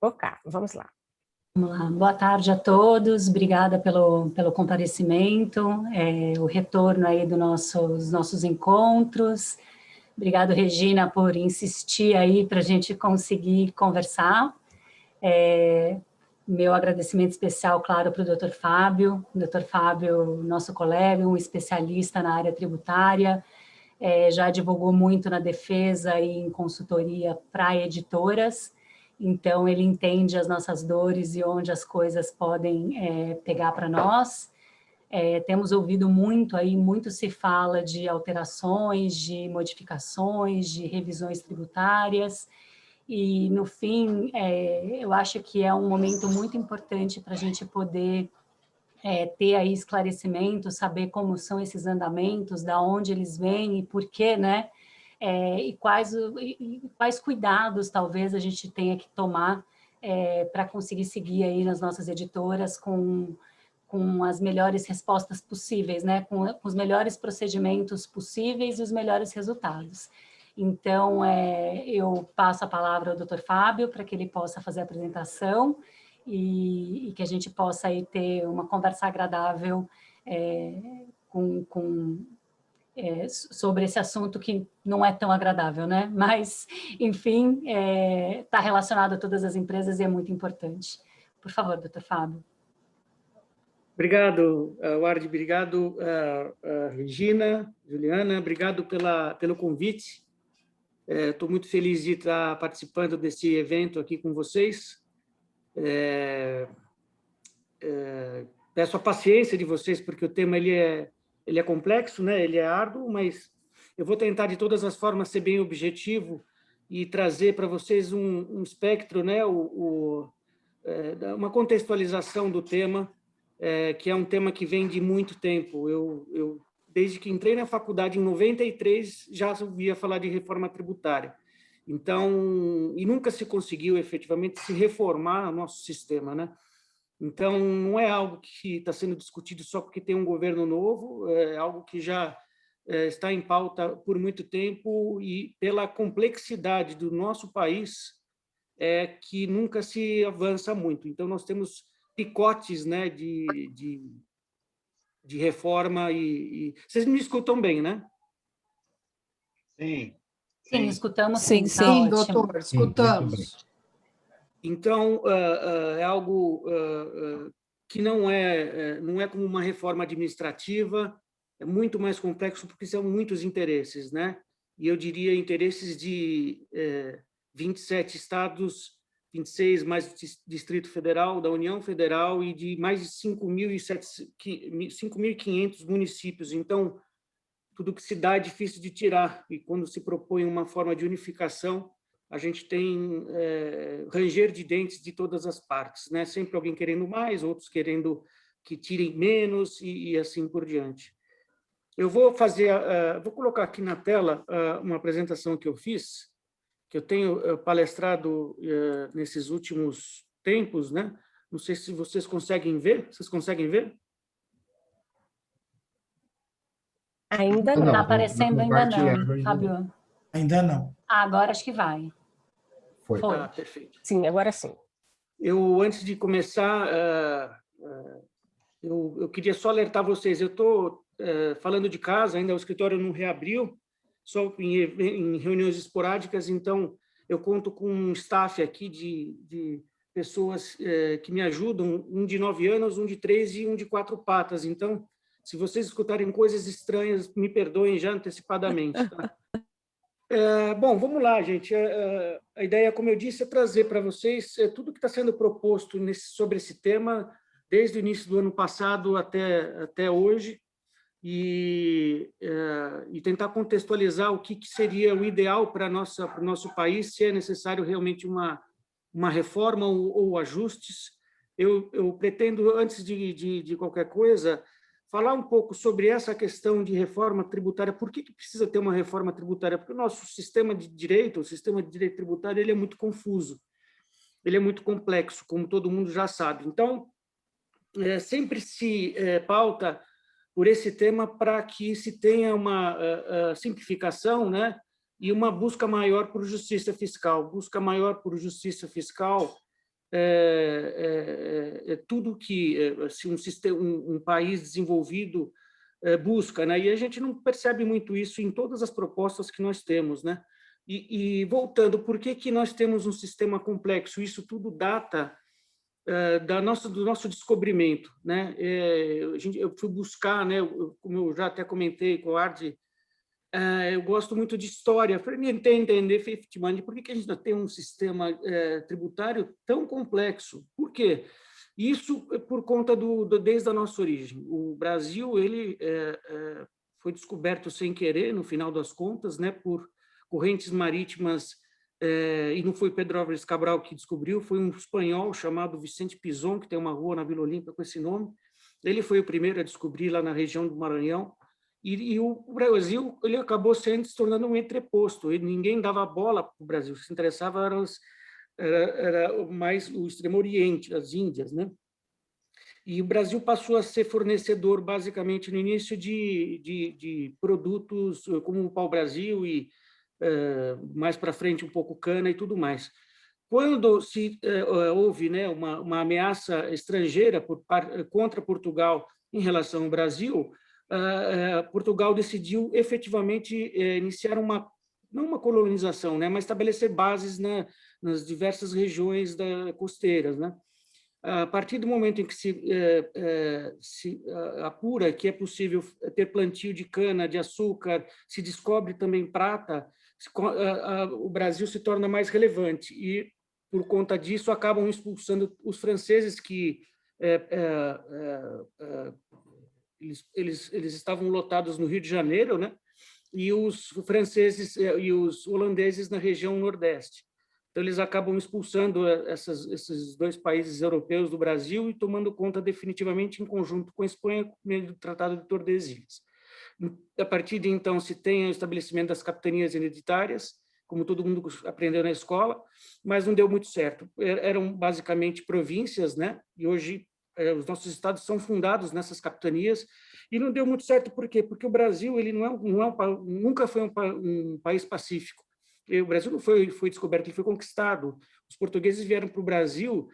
focar. Vamos lá. Vamos lá. Boa tarde a todos, obrigada pelo comparecimento, o retorno aí dos nossos encontros. Obrigado, Regina, por insistir aí para a gente conseguir conversar. Meu agradecimento especial, claro, para o Dr. Fábio. O Dr. Fábio, nosso colega, um especialista na área tributária, já divulgou muito na defesa e em consultoria para editoras, então ele entende as nossas dores e onde as coisas podem pegar para nós. Temos ouvido muito aí, muito se fala de alterações, de modificações, de revisões tributárias, e no fim, eu acho que é um momento muito importante para a gente poder ter aí esclarecimento, saber como são esses andamentos, da onde eles vêm e por quê, né? E quais cuidados talvez a gente tenha que tomar para conseguir seguir aí nas nossas editoras com as melhores respostas possíveis, né? Com os melhores procedimentos possíveis e os melhores resultados. Então, eu passo a palavra ao Dr. Fábio para que ele possa fazer a apresentação e que a gente possa aí ter uma conversa agradável sobre esse assunto que não é tão agradável, né? Mas, enfim, está relacionado a todas as empresas e é muito importante. Por favor, Dr. Fábio. Obrigado, Ward, obrigado, Regina, Juliana, obrigado pelo convite. Estou muito feliz de estar participando desse evento aqui com vocês. Peço a paciência de vocês, porque o tema ele é complexo, né? Ele é árduo, mas eu vou tentar, de todas as formas, ser bem objetivo e trazer para vocês um espectro, né? Uma contextualização do tema, que é um tema que vem de muito tempo. Eu desde que entrei na faculdade, em 93, já ouvia falar de reforma tributária. Então, e nunca se conseguiu, efetivamente, se reformar o nosso sistema, né? Então, não é algo que está sendo discutido só porque tem um governo novo, é algo que já está em pauta por muito tempo e pela complexidade do nosso país, que nunca se avança muito. Então, nós temos picotes, né, de reforma e... Vocês me escutam bem, né? Sim. Sim, escutamos sim. Tá Sim, ótimo. Doutor, escutamos. Então, é algo que não é como uma reforma administrativa, é muito mais complexo porque são muitos interesses, né? E eu diria interesses de 27 estados, 26 mais Distrito Federal, da União Federal e de mais de 5.500 municípios. Então, tudo que se dá é difícil de tirar, e quando se propõe uma forma de unificação, a gente tem ranger de dentes de todas as partes, né? Sempre alguém querendo mais, outros querendo que tirem menos e assim por diante. Eu vou vou colocar aqui na tela uma apresentação que eu fiz, que eu tenho palestrado nesses últimos tempos, né? Não sei se vocês conseguem ver. Vocês conseguem ver? Ainda não. Está aparecendo ainda não, Ainda Fábio. Ainda não. Agora acho que vai. Foi. Ah, perfeito. Sim, agora sim. Eu, antes de começar, eu queria só alertar vocês. Eu estou falando de casa, ainda o escritório não reabriu, só em reuniões esporádicas, então eu conto com um staff aqui de pessoas que me ajudam, um de 9 anos, um de 3 e um de 4 patas. Então, se vocês escutarem coisas estranhas, me perdoem já antecipadamente. Tá? Bom, vamos lá, gente. A ideia, como eu disse, é trazer para vocês tudo que está sendo proposto sobre esse tema, desde o início do ano passado até hoje, e tentar contextualizar o que seria o ideal para o nosso país, se é necessário realmente uma reforma ou ajustes. Eu pretendo, antes de qualquer coisa, falar um pouco sobre essa questão de reforma tributária. Por que precisa ter uma reforma tributária? Porque o nosso sistema de direito, o sistema de direito tributário, ele é muito confuso, ele é muito complexo, como todo mundo já sabe. Então, sempre se pauta por esse tema para que se tenha uma simplificação, né? E uma busca maior por justiça fiscal. Busca maior por justiça fiscal tudo que assim, um país desenvolvido busca, né? E a gente não percebe muito isso em todas as propostas que nós temos, né? E voltando, por que nós temos um sistema complexo? Isso tudo data do nosso descobrimento, né? Eu fui buscar, né? Como eu já até comentei com o Ardi, eu gosto muito de história, para entender efetivamente por que a gente tem um sistema tributário tão complexo. Por quê? Isso é por conta desde a nossa origem. O Brasil ele foi descoberto sem querer, no final das contas, né, por correntes marítimas, e não foi Pedro Álvares Cabral que descobriu, foi um espanhol chamado Vicente Pinzón, que tem uma rua na Vila Olímpia com esse nome. Ele foi o primeiro a descobrir lá na região do Maranhão. E o Brasil ele acabou se tornando um entreposto. Ninguém dava bola para o Brasil, se interessava era mais o Extremo Oriente, as Índias, né? E o Brasil passou a ser fornecedor, basicamente, no início de produtos como o pau-brasil e, mais para frente, um pouco cana e tudo mais. Quando houve, né, uma ameaça estrangeira contra Portugal em relação ao Brasil, Portugal decidiu efetivamente iniciar não uma colonização, né, mas estabelecer bases nas diversas regiões costeiras, né? A partir do momento em que se apura que é possível ter plantio de cana, de açúcar, se descobre também prata, o Brasil se torna mais relevante e, por conta disso, acabam expulsando os franceses que eles estavam lotados no Rio de Janeiro, né? E os franceses e os holandeses na região nordeste. Então, eles acabam expulsando esses dois países europeus do Brasil e tomando conta definitivamente em conjunto com a Espanha, por meio do Tratado de Tordesilhas. A partir de então, se tem o estabelecimento das capitanias hereditárias, como todo mundo aprendeu na escola, mas não deu muito certo. Eram basicamente províncias, né? E hoje os nossos estados são fundados nessas capitanias, e não deu muito certo. Por quê? Porque o Brasil ele nunca foi um país pacífico. O Brasil não foi descoberto, ele foi conquistado. Os portugueses vieram para o Brasil,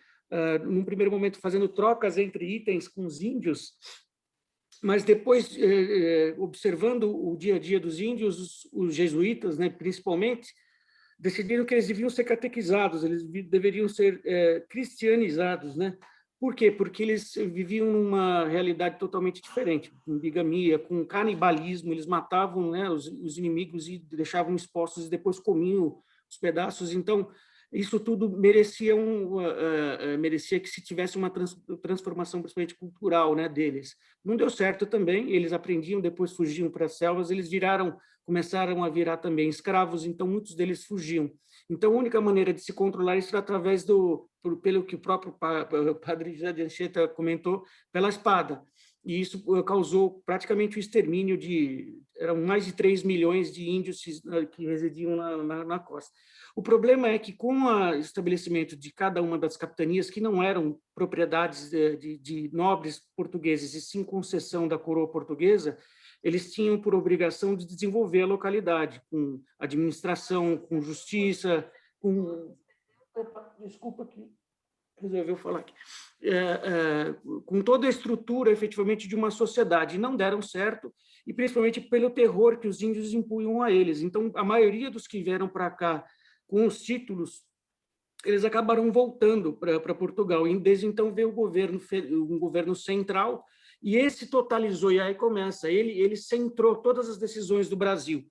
num primeiro momento, fazendo trocas entre itens com os índios, mas depois, observando o dia a dia dos índios, os jesuítas, né, principalmente, decidiram que eles deviam ser catequizados, eles deveriam ser cristianizados, né? Por quê? Porque eles viviam numa realidade totalmente diferente, com bigamia, com canibalismo, eles matavam, né, os inimigos e deixavam expostos e depois comiam os pedaços. Então, isso tudo merecia que se tivesse uma transformação, principalmente cultural, né, deles. Não deu certo também, eles aprendiam, depois fugiam para as selvas, eles começaram a virar também escravos, então muitos deles fugiam. Então, a única maneira de se controlar isso era através pelo que o próprio padre José de Anchieta comentou, pela espada. E isso causou praticamente o extermínio eram mais de 3 milhões de índios que residiam na costa. O problema é que, com o estabelecimento de cada uma das capitanias, que não eram propriedades de nobres portugueses, e sim concessão da coroa portuguesa, eles tinham por obrigação de desenvolver a localidade, com administração, com justiça, com... Desculpa que resolveu falar aqui. Com toda a estrutura, efetivamente, de uma sociedade. Não deram certo, e principalmente pelo terror que os índios impunham a eles. Então, a maioria dos que vieram para cá com os títulos, eles acabaram voltando para Portugal. E desde então veio um governo central, e esse totalizou, e aí começa, ele centrou todas as decisões do Brasil.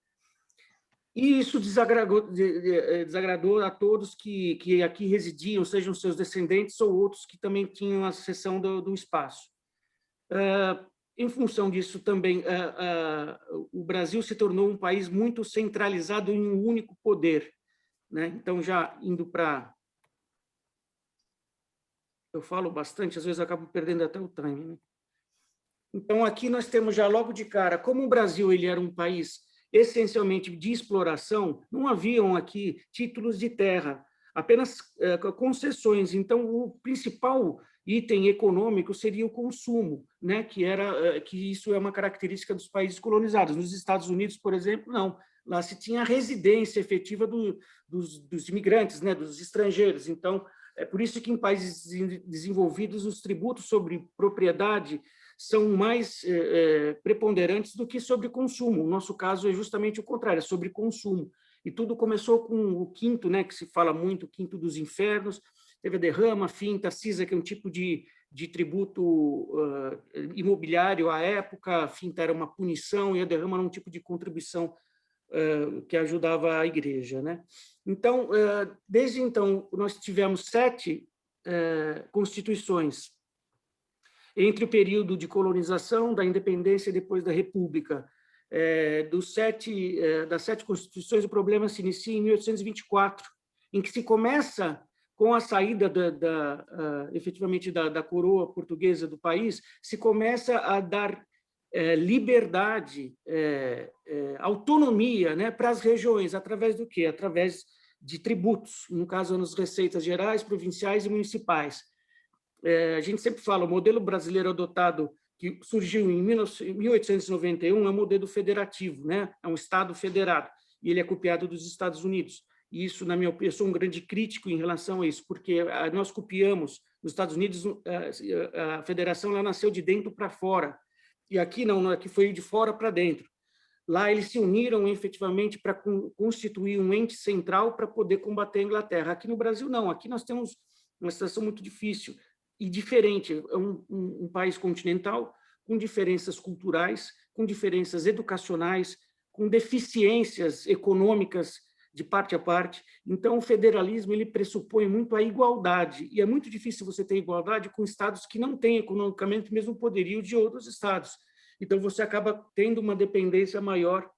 E isso desagradou a todos que aqui residiam, sejam seus descendentes ou outros que também tinham a cessão do espaço. Em função disso também, o Brasil se tornou um país muito centralizado em um único poder, né? Então, já indo para... Eu falo bastante, às vezes eu acabo perdendo até o time, né? Então, aqui nós temos já logo de cara, como o Brasil ele era um país essencialmente de exploração, não haviam aqui títulos de terra, apenas concessões. Então, o principal item econômico seria o consumo, né? Que isso é uma característica dos países colonizados. Nos Estados Unidos, por exemplo, não. Lá se tinha a residência efetiva dos imigrantes, né? Dos estrangeiros. Então, É por isso que em países desenvolvidos os tributos sobre propriedade são mais preponderantes do que sobre consumo. O nosso caso é justamente o contrário, é sobre consumo. E tudo começou com o quinto, né, que se fala muito, o quinto dos infernos, teve a derrama, a finta, a cisa, que é um tipo de tributo imobiliário à época, a finta era uma punição e a derrama era um tipo de contribuição que ajudava a igreja, né? Então, desde então, nós tivemos 7 constituições entre o período de colonização, da independência e depois da república. Das 7 constituições, o problema se inicia em 1824, em que se começa com a saída efetivamente da coroa portuguesa do país, se começa a dar liberdade, autonomia, né, para as regiões, através do quê? Através de tributos, no caso, nas receitas gerais, provinciais e municipais. A gente sempre fala, o modelo brasileiro adotado, que surgiu em 1891, é um modelo federativo, né? É um Estado federado, e ele é copiado dos Estados Unidos. E isso, na minha opinião, eu sou um grande crítico em relação a isso, porque nós copiamos, nos Estados Unidos, a federação ela nasceu de dentro para fora, e aqui não, aqui foi de fora para dentro. Lá eles se uniram efetivamente para constituir um ente central para poder combater a Inglaterra. Aqui no Brasil, não, aqui nós temos uma situação muito difícil e diferente, é um país continental, com diferenças culturais, com diferenças educacionais, com deficiências econômicas de parte a parte. Então, o federalismo ele pressupõe muito a igualdade, e é muito difícil você ter igualdade com estados que não têm economicamente o mesmo poderio de outros estados. Então, você acaba tendo uma dependência maior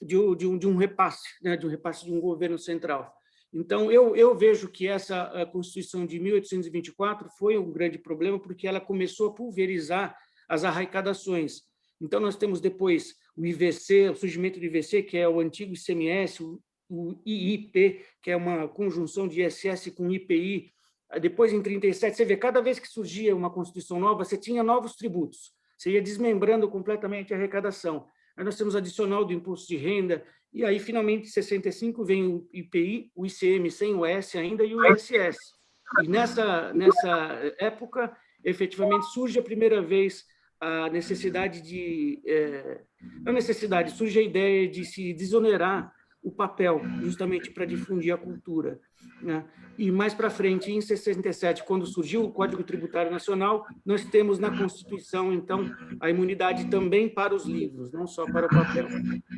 de um repasse, né, de um repasse de um governo central. Então, eu vejo que essa Constituição de 1824 foi um grande problema, porque ela começou a pulverizar as arrecadações. Então, nós temos depois o IVC, o surgimento do IVC, que é o antigo ICMS, o IIP, que é uma conjunção de ISS com IPI. Depois, em 37, você vê, cada vez que surgia uma Constituição nova, você tinha novos tributos, você ia desmembrando completamente a arrecadação. Aí nós temos adicional do imposto de renda, e aí, finalmente, em 65, vem o IPI, o ICM sem o S ainda, e o ISS. E nessa época, efetivamente, surge a primeira vez a necessidade surge a ideia de se desonerar o papel, justamente para difundir a cultura, né? E mais para frente, em 67, quando surgiu o Código Tributário Nacional, nós temos na Constituição, então, a imunidade também para os livros, não só para o papel.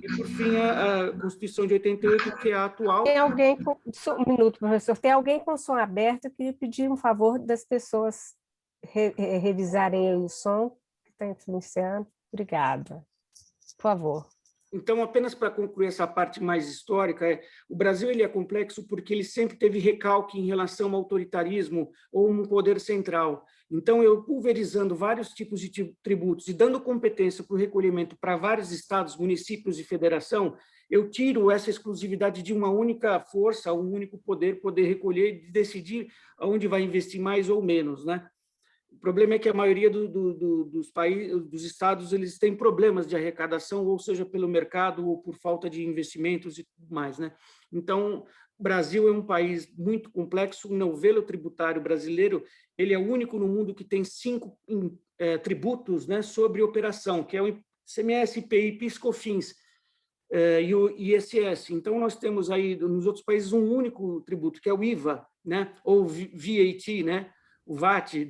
E, por fim, a Constituição de 88, que é a atual. Tem alguém com... Um minuto, professor. Tem alguém com o som aberto? Eu queria pedir um favor das pessoas revisarem o som que está influenciando. Obrigada. Por favor. Então, apenas para concluir essa parte mais histórica, o Brasil ele é complexo porque ele sempre teve recalque em relação ao autoritarismo ou um poder central. Então, eu pulverizando vários tipos de tributos e dando competência para o recolhimento para vários estados, municípios e federação, eu tiro essa exclusividade de uma única força, um único poder recolher e decidir aonde vai investir mais ou menos, né? O problema é que a maioria dos países, dos estados, eles têm problemas de arrecadação, ou seja, pelo mercado ou por falta de investimentos e tudo mais, né? Então, o Brasil é um país muito complexo. O novelo tributário brasileiro, ele é o único no mundo que tem 5 tributos, né, sobre operação, que é o ICMS, IPI, PIS/COFINS e o ISS. Então, nós temos aí, nos outros países, um único tributo, que é o IVA, né, ou VAT, né? O VAT,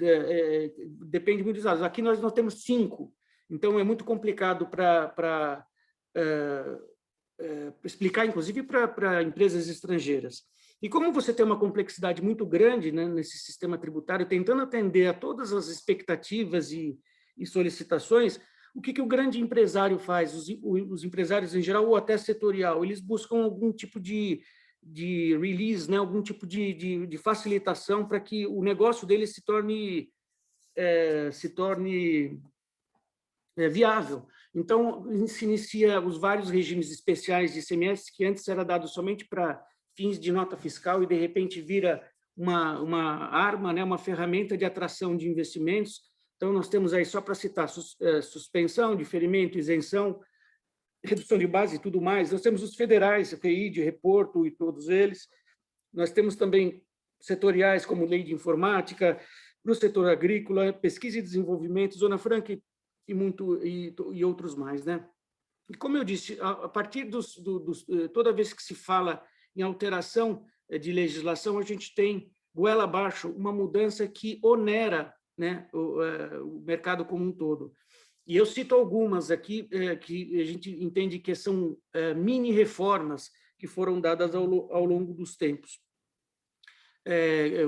depende muito dos estados. Aqui nós temos 5, então é muito complicado para explicar, inclusive, para empresas estrangeiras. E como você tem uma complexidade muito grande, né, nesse sistema tributário, tentando atender a todas as expectativas e solicitações, o que o grande empresário faz, os empresários em geral, ou até setorial, eles buscam algum tipo de release, né, algum tipo de facilitação para que o negócio deles se torne viável. Então, se inicia os vários regimes especiais de ICMS, que antes era dado somente para fins de nota fiscal e, de repente, vira uma arma, né, uma ferramenta de atração de investimentos. Então, nós temos aí, só para citar, suspensão, diferimento, isenção, redução de base e tudo mais. Nós temos os federais, CPI, de reporto e todos eles. Nós temos também setoriais, como lei de informática, para o setor agrícola, pesquisa e desenvolvimento, Zona Franca e outros mais, né? E como eu disse, a partir toda vez que se fala em alteração de legislação, a gente tem, goela abaixo, uma mudança que onera, né, o mercado como um todo. E eu cito algumas aqui que a gente entende que são mini-reformas que foram dadas ao longo dos tempos.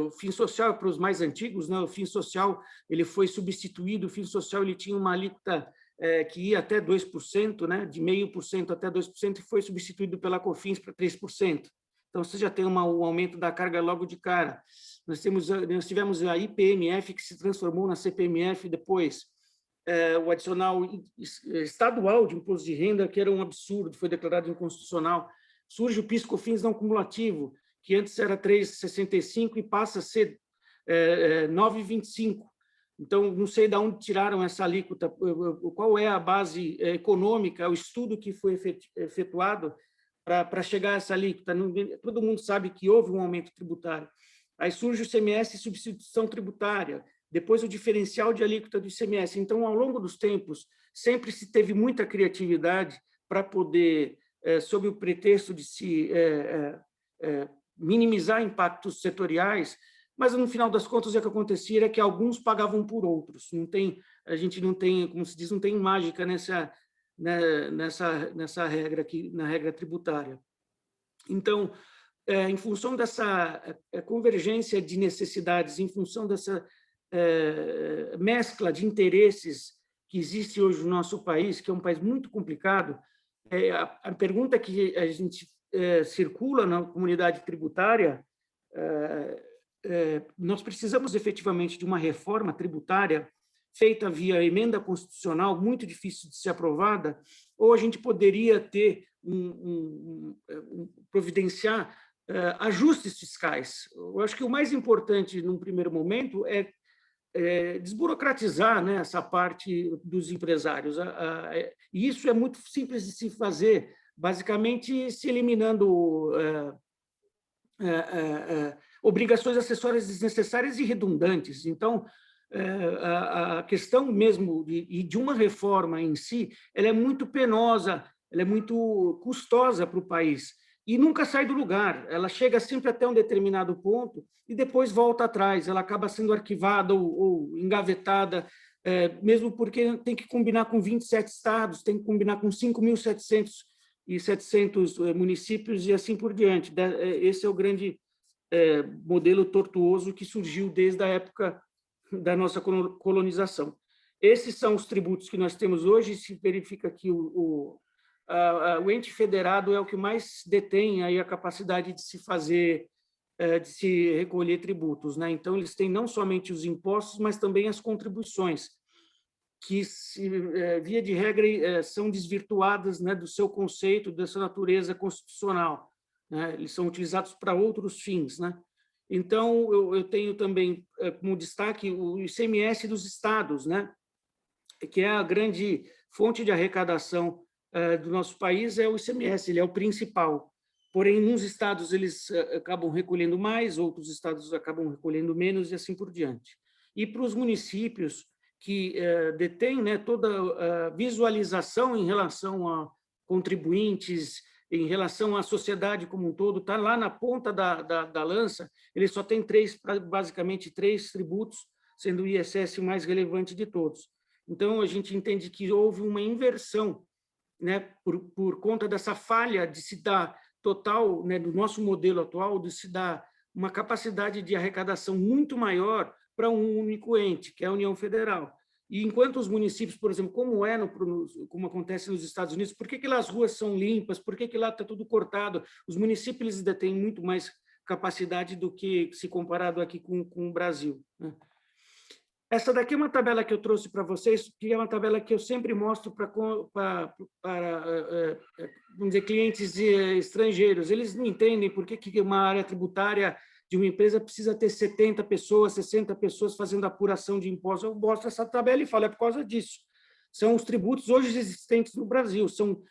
O fim social, para os mais antigos, né, o fim social ele foi substituído, o fim social ele tinha uma alíquota que ia até 2%, né, de 0,5% até 2%, e foi substituído pela COFINS para 3%. Então, você já tem um aumento da carga logo de cara. Nós tivemos a IPMF, que se transformou na CPMF depois, o adicional estadual de imposto de renda, que era um absurdo, foi declarado inconstitucional. Surge o PIS/COFINS não cumulativo, que antes era 3,65 e passa a ser 9,25. Então, não sei de onde tiraram essa alíquota, qual é a base econômica, o estudo que foi efetuado para chegar a essa alíquota. Todo mundo sabe que houve um aumento tributário. Aí surge o ICMS e substituição tributária, depois o diferencial de alíquota do ICMS. Então, ao longo dos tempos, sempre se teve muita criatividade para poder, sob o pretexto de se minimizar impactos setoriais, mas, no final das contas, o que acontecia é que alguns pagavam por outros. A gente não tem, como se diz, não tem mágica nessa regra aqui, na regra tributária. Então, em função dessa convergência de necessidades, em função dessa mescla de interesses que existe hoje no nosso país, que é um país muito complicado, a pergunta que a gente circula na comunidade tributária, nós precisamos efetivamente de uma reforma tributária feita via emenda constitucional, muito difícil de ser aprovada, ou a gente poderia ter providenciar ajustes fiscais. Eu acho que o mais importante, num primeiro momento, é desburocratizar, né, essa parte dos empresários. E isso é muito simples de se fazer, basicamente se eliminando obrigações acessórias desnecessárias e redundantes. Então, a questão mesmo de uma reforma em si, ela é muito penosa, ela é muito custosa para o país e nunca sai do lugar. Ela chega sempre até um determinado ponto e depois volta atrás. Ela acaba sendo arquivada ou engavetada, mesmo porque tem que combinar com 27 estados, tem que combinar com 5.700 municípios e assim por diante. Esse é o grande modelo tortuoso que surgiu desde a época da nossa colonização. Esses são os tributos que nós temos hoje. Se verifica que o ente federado é o que mais detém aí a capacidade de se fazer, de se recolher tributos, né? Então, eles têm não somente os impostos, mas também as contribuições, que, via de regra, são desvirtuadas, né, do seu conceito, da sua natureza constitucional, né? Eles são utilizados para outros fins, né? Então, eu tenho também como destaque o ICMS dos estados, né? Que é a grande fonte de arrecadação do nosso país, é o ICMS, ele é o principal. Porém, uns estados eles acabam recolhendo mais, outros estados acabam recolhendo menos e assim por diante. E para os municípios que detêm, né, toda a visualização em relação a contribuintes, em relação à sociedade como um todo, está lá na ponta da lança, ele só tem basicamente três tributos, sendo o ISS o mais relevante de todos. Então, a gente entende que houve uma inversão, né, por conta dessa falha de se dar total, né, do nosso modelo atual, de se dar uma capacidade de arrecadação muito maior para um único ente, que é a União Federal. E enquanto os municípios, por exemplo, como acontece nos Estados Unidos, por que lá as ruas são limpas, por que lá está tudo cortado? Os municípios eles detêm muito mais capacidade do que se comparado aqui com o Brasil, né? Essa daqui é uma tabela que eu trouxe para vocês, que é uma tabela que eu sempre mostro para vamos dizer, clientes estrangeiros. Eles não entendem por que uma área tributária de uma empresa precisa ter 70 pessoas, 60 pessoas fazendo apuração de impostos. Eu mostro essa tabela e falo, é por causa disso. São os tributos hoje existentes no Brasil, são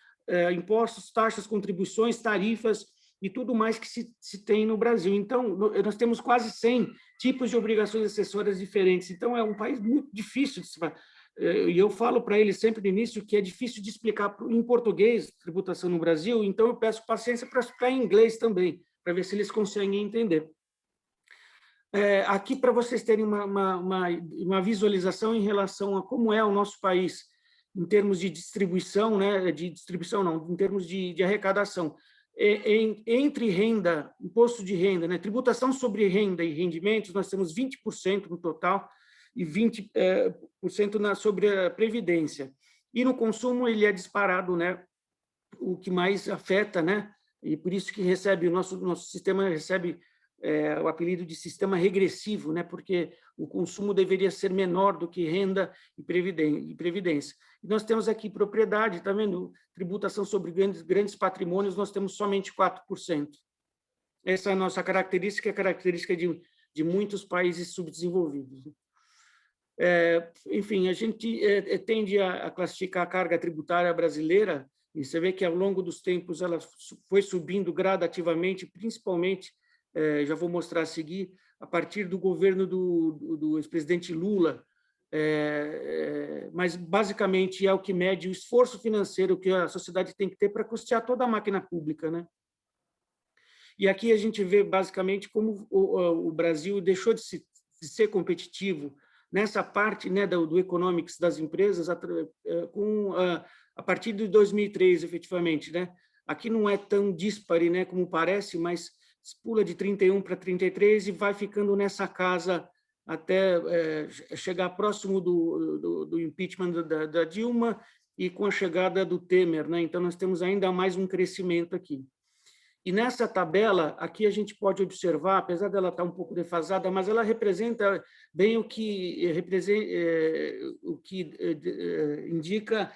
impostos, taxas, contribuições, tarifas e tudo mais que se tem no Brasil. Então, nós temos quase 100 tipos de obrigações acessórias diferentes. Então, é um país muito difícil de se fazer. E eu falo para eles sempre no início que é difícil de explicar em português tributação no Brasil, então eu peço paciência para explicar em inglês também, para ver se eles conseguem entender. Aqui, para vocês terem uma visualização em relação a como é o nosso país, em termos de distribuição, né, em termos de arrecadação. Entre renda, imposto de renda, né, tributação sobre renda e rendimentos, nós temos 20% no total e 20% sobre a previdência. E no consumo ele é disparado, né, o que mais afeta, né, e por isso que recebe o nosso sistema recebe o apelido de sistema regressivo, né, porque o consumo deveria ser menor do que renda e previdência. E nós temos aqui propriedade, tá vendo? Tributação sobre grandes patrimônios, nós temos somente 4%. Essa é a nossa característica, é a característica de muitos países subdesenvolvidos. Enfim, a gente tende a classificar a carga tributária brasileira, e você vê que ao longo dos tempos ela foi subindo gradativamente, principalmente, já vou mostrar a seguir, a partir do governo do ex-presidente Lula, mas basicamente é o que mede o esforço financeiro que a sociedade tem que ter para custear toda a máquina pública, né? E aqui a gente vê basicamente como o Brasil deixou de ser competitivo nessa parte, né, do economics das empresas a partir de 2003, efetivamente, né? Aqui não é tão dispare, né, como parece, mas pula de 31 para 33 e vai ficando nessa casa até chegar próximo do impeachment da Dilma e com a chegada do Temer, né? Então, nós temos ainda mais um crescimento aqui. E nessa tabela, aqui a gente pode observar, apesar dela estar um pouco defasada, mas ela representa bem o que indica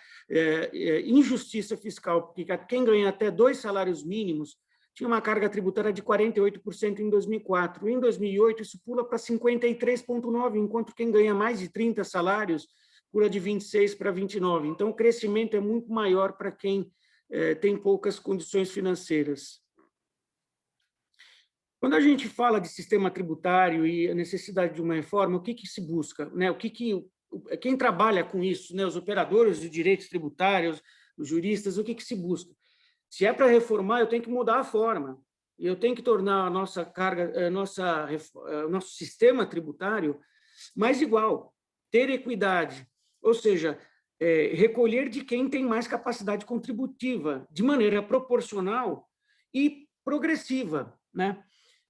injustiça fiscal, porque quem ganha até 2 salários mínimos tinha uma carga tributária de 48% em 2004. Em 2008, isso pula para 53,9%, enquanto quem ganha mais de 30 salários pula de 26% para 29%. Então, o crescimento é muito maior para quem tem poucas condições financeiras. Quando a gente fala de sistema tributário e a necessidade de uma reforma, o que se busca, né? Quem trabalha com isso, né? Os operadores de direitos tributários, os juristas, o que se busca? Se é para reformar, eu tenho que mudar a forma. Eu tenho que tornar a nossa carga, nosso sistema tributário mais igual, ter equidade, ou seja, recolher de quem tem mais capacidade contributiva, de maneira proporcional e progressiva, né?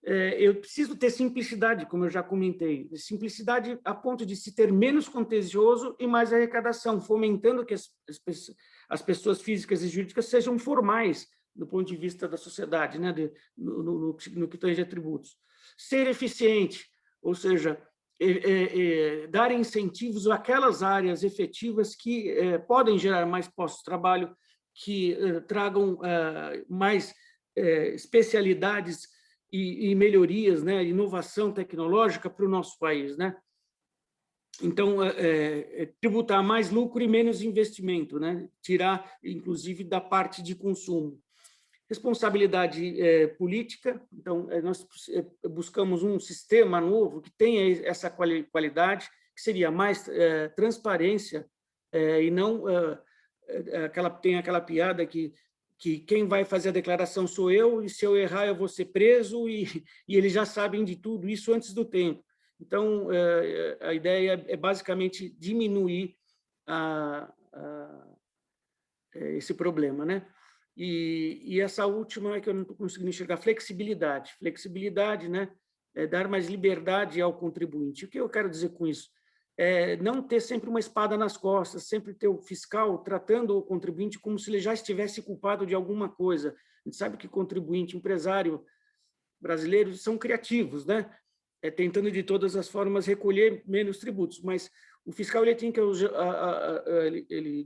Eu preciso ter simplicidade, como eu já comentei, simplicidade a ponto de se ter menos contencioso e mais arrecadação, fomentando que as pessoas físicas e jurídicas sejam formais do ponto de vista da sociedade, né, no que tange a tributos. Ser eficiente, ou seja, dar incentivos àquelas áreas efetivas que podem gerar mais postos de trabalho, que tragam mais especialidades e melhorias, né, inovação tecnológica para o nosso país, né? Então, tributar mais lucro e menos investimento, né? Tirar, inclusive, da parte de consumo. Responsabilidade política, então, nós buscamos um sistema novo que tenha essa qualidade, que seria mais transparência e não tem aquela piada que quem vai fazer a declaração sou eu, e se eu errar eu vou ser preso, e eles já sabem de tudo isso antes do tempo. Então, a ideia é basicamente diminuir esse problema, né? E essa última é que eu não estou conseguindo enxergar, flexibilidade. Flexibilidade, né? Dar mais liberdade ao contribuinte. O que eu quero dizer com isso? Não ter sempre uma espada nas costas, sempre ter o fiscal tratando o contribuinte como se ele já estivesse culpado de alguma coisa. A gente sabe que contribuinte, empresário brasileiro são criativos, né? Tentando de todas as formas recolher menos tributos, mas o fiscal ele tem que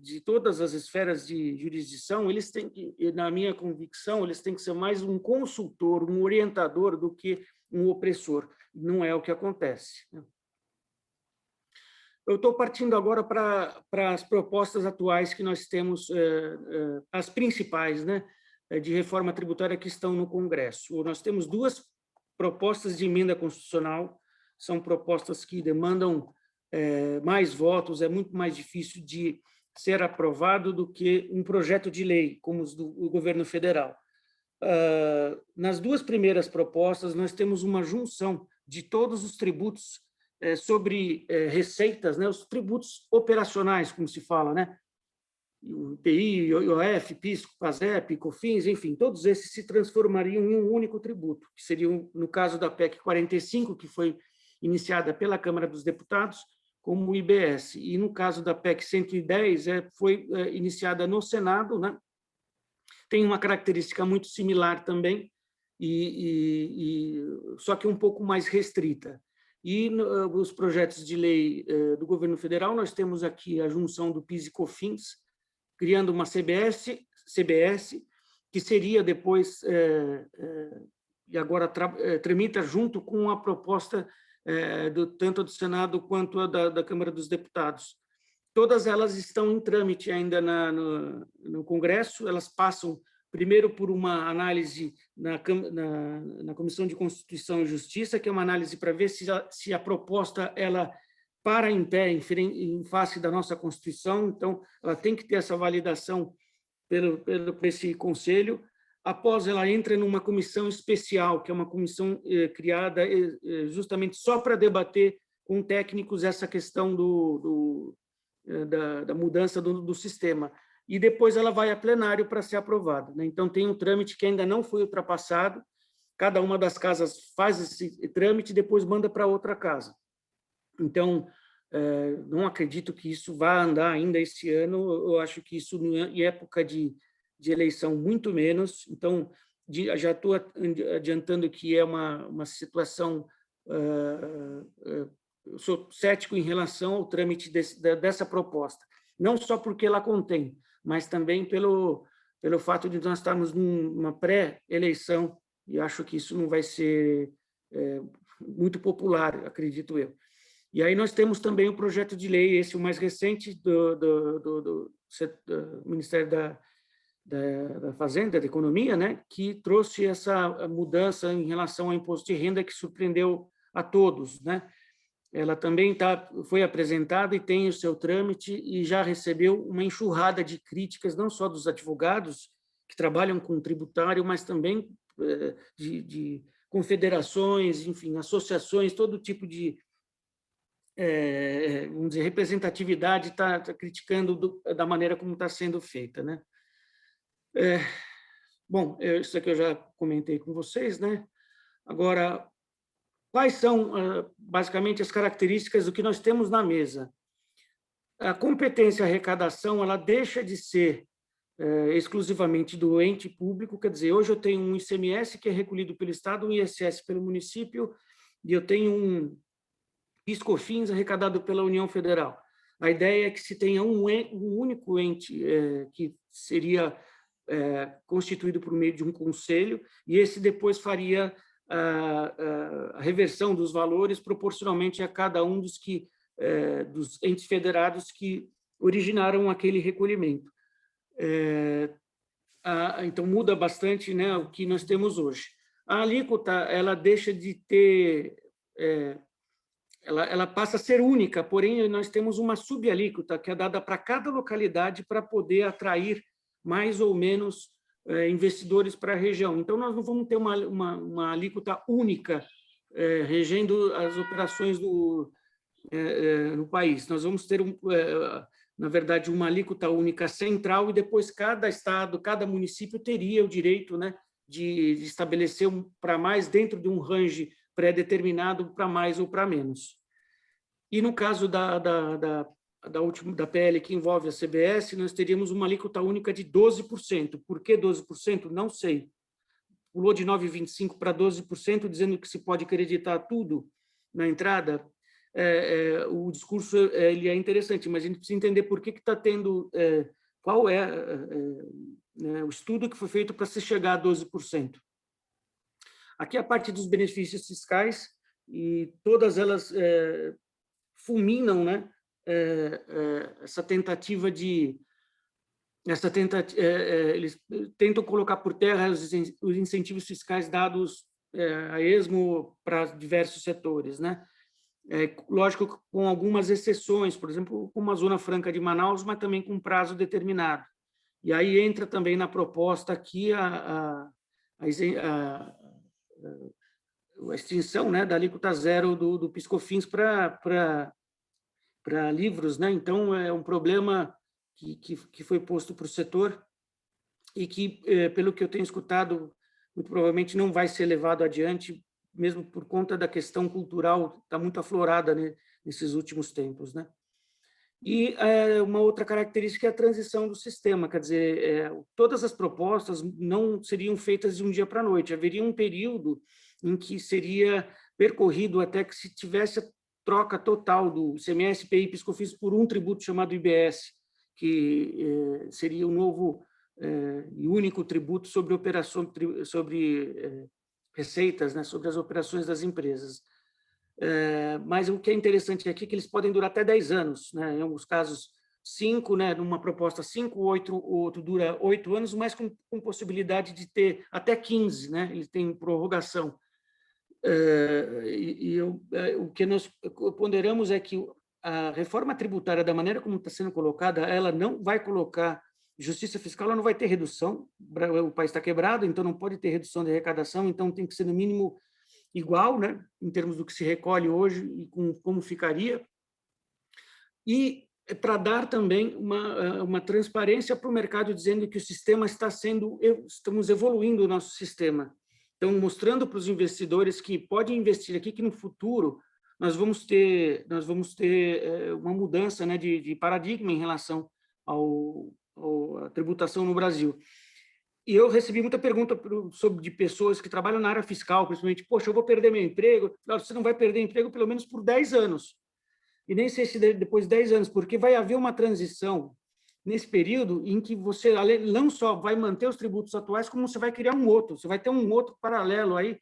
de todas as esferas de jurisdição, eles têm que, na minha convicção, eles têm que ser mais um consultor, um orientador do que um opressor. Não é o que acontece, né? Eu estou partindo agora para as propostas atuais que nós temos, as principais, né? de reforma tributária que estão no Congresso. Nós temos duas propostas de emenda constitucional, são propostas que demandam mais votos, é muito mais difícil de ser aprovado do que um projeto de lei, como os do governo federal. Nas duas primeiras propostas, nós temos uma junção de todos os tributos sobre receitas, né, os tributos operacionais, como se fala, né? O IPI, IOF, PIS, PASEP, COFINS, enfim, todos esses se transformariam em um único tributo, que seriam, no caso da PEC 45, que foi iniciada pela Câmara dos Deputados, como o IBS. E no caso da PEC 110, foi iniciada no Senado, né? Tem uma característica muito similar também, só que um pouco mais restrita. E os projetos de lei do governo federal, nós temos aqui a junção do PIS e COFINS, criando uma CBS, que seria depois, e agora tramita junto com a proposta tanto do Senado quanto a da Câmara dos Deputados. Todas elas estão em trâmite ainda no Congresso, elas passam primeiro por uma análise na Comissão de Constituição e Justiça, que é uma análise para ver se a proposta ela para em pé em face da nossa Constituição, então ela tem que ter essa validação por esse Conselho. Após, ela entra numa comissão especial, que é uma comissão criada justamente só para debater com técnicos essa questão da mudança do sistema. E depois ela vai a plenário para ser aprovada, né? Então, tem um trâmite que ainda não foi ultrapassado, cada uma das casas faz esse trâmite e depois manda para outra casa. Então, não acredito que isso vá andar ainda esse ano, eu acho que isso, em época de eleição, muito menos. Então, já estou adiantando que é uma situação... eu sou cético em relação ao trâmite dessa proposta, não só porque ela contém, mas também pelo fato de nós estarmos numa pré-eleição, e acho que isso não vai ser muito popular, acredito eu. E aí nós temos também o projeto de lei, esse o mais recente, do Ministério da Fazenda, da Economia, né, que trouxe essa mudança em relação ao imposto de renda que surpreendeu a todos, né? Ela também foi apresentada e tem o seu trâmite e já recebeu uma enxurrada de críticas, não só dos advogados que trabalham com tributário, mas também de confederações, enfim, associações, todo tipo de vamos dizer, representatividade está criticando da maneira como está sendo feita, né? Bom, isso aqui eu já comentei com vocês, né? Agora, quais são, basicamente, as características do que nós temos na mesa? A competência arrecadação, ela deixa de ser exclusivamente do ente público, quer dizer, hoje eu tenho um ICMS que é recolhido pelo Estado, um ISS pelo município, e eu tenho um PIS/COFINS arrecadado pela União Federal. A ideia é que se tenha um único ente que seria constituído por meio de um conselho, e esse depois faria a reversão dos valores proporcionalmente a cada um dos entes federados que originaram aquele recolhimento. Então, muda bastante, né, o que nós temos hoje. A alíquota, ela deixa de ter... Ela passa a ser única, porém, nós temos uma subalíquota que é dada para cada localidade para poder atrair mais ou menos investidores para a região. Então, nós não vamos ter uma alíquota única regendo as operações no país. Nós vamos ter, na verdade, uma alíquota única central e depois cada estado, cada município teria o direito, né, de estabelecer para mais dentro de um range pré-determinado para mais ou para menos. E no caso da PL que envolve a CBS, nós teríamos uma alíquota única de 12%. Por que 12%? Não sei. Pulou de 9,25% para 12%, dizendo que se pode acreditar tudo na entrada. O discurso ele é interessante, mas a gente precisa entender por que está tendo... qual é o estudo que foi feito para se chegar a 12%. Aqui a parte dos benefícios fiscais, e todas elas fulminam, né, essa tentativa de eles tentam colocar por terra os incentivos fiscais dados a esmo para diversos setores, né? Lógico, com algumas exceções, por exemplo, como a Zona Franca de Manaus, mas também com prazo determinado. E aí entra também na proposta aqui a extinção, né, da alíquota zero do PiscoFins para livros, né? Então, é um problema que foi posto para o setor e que, pelo que eu tenho escutado, muito provavelmente não vai ser levado adiante, mesmo por conta da questão cultural, está muito aflorada, né, nesses últimos tempos, né? E uma outra característica é a transição do sistema, quer dizer, todas as propostas não seriam feitas de um dia para a noite, haveria um período em que seria percorrido até que se tivesse a troca total do ICMS, IPI e PiscoFins por um tributo chamado IBS, que seria o novo e único tributo sobre receitas, né, sobre as operações das empresas. Mas o que é interessante aqui é que eles podem durar até 10 anos, né? Em alguns casos 5, né? Numa proposta 5, 8, o outro dura 8 anos, mas com possibilidade de ter até 15, né? Ele tem prorrogação. O que nós ponderamos é que a reforma tributária, da maneira como está sendo colocada, ela não vai colocar justiça fiscal, ela não vai ter redução, o país está quebrado, então não pode ter redução de arrecadação, então tem que ser no mínimo igual, né, em termos do que se recolhe hoje e como ficaria, e para dar também uma transparência para o mercado, dizendo que o sistema estamos evoluindo o nosso sistema. Então, mostrando para os investidores que podem investir aqui, que no futuro nós vamos ter uma mudança, né, de paradigma em relação à tributação no Brasil. E eu recebi muita pergunta de pessoas que trabalham na área fiscal, principalmente, poxa, eu vou perder meu emprego. Você não vai perder emprego pelo menos por 10 anos. E nem sei se depois de 10 anos, porque vai haver uma transição nesse período em que você não só vai manter os tributos atuais, como você vai criar um outro. Você vai ter um outro paralelo aí,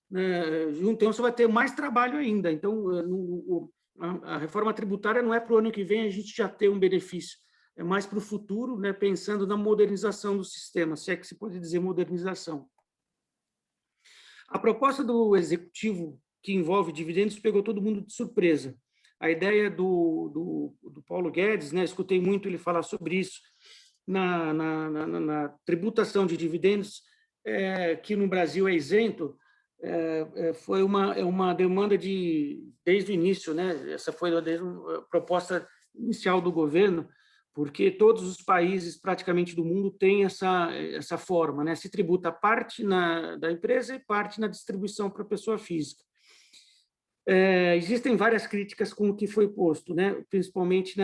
né, junto, então você vai ter mais trabalho ainda. Então, a reforma tributária não é para o ano que vem a gente já ter um benefício. É mais para o futuro, né, pensando na modernização do sistema, se é que se pode dizer modernização. A proposta do Executivo, que envolve dividendos, pegou todo mundo de surpresa. A ideia do Paulo Guedes, né, escutei muito ele falar sobre isso, na tributação de dividendos, que no Brasil é isento, foi uma demanda desde o início, né, essa foi a proposta inicial do governo, porque todos os países praticamente do mundo têm essa forma, né? Se tributa parte da empresa e parte na distribuição para a pessoa física. Existem várias críticas com o que foi posto, né? Principalmente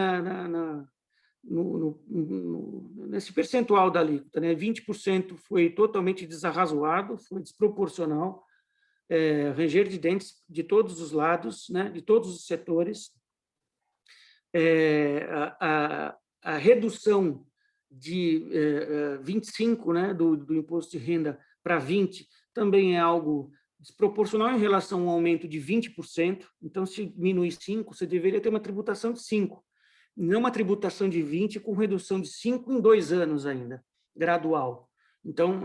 nesse percentual da alíquota, né? 20% foi totalmente desarrazoado, foi desproporcional, ranger de dentes de todos os lados, né? De todos os setores. A redução de 25%, né, do imposto de renda para 20% também é algo desproporcional em relação ao aumento de 20%. Então, se diminuir 5%, você deveria ter uma tributação de 5%, não uma tributação de 20% com redução de 5% em 2 anos ainda, gradual. Então,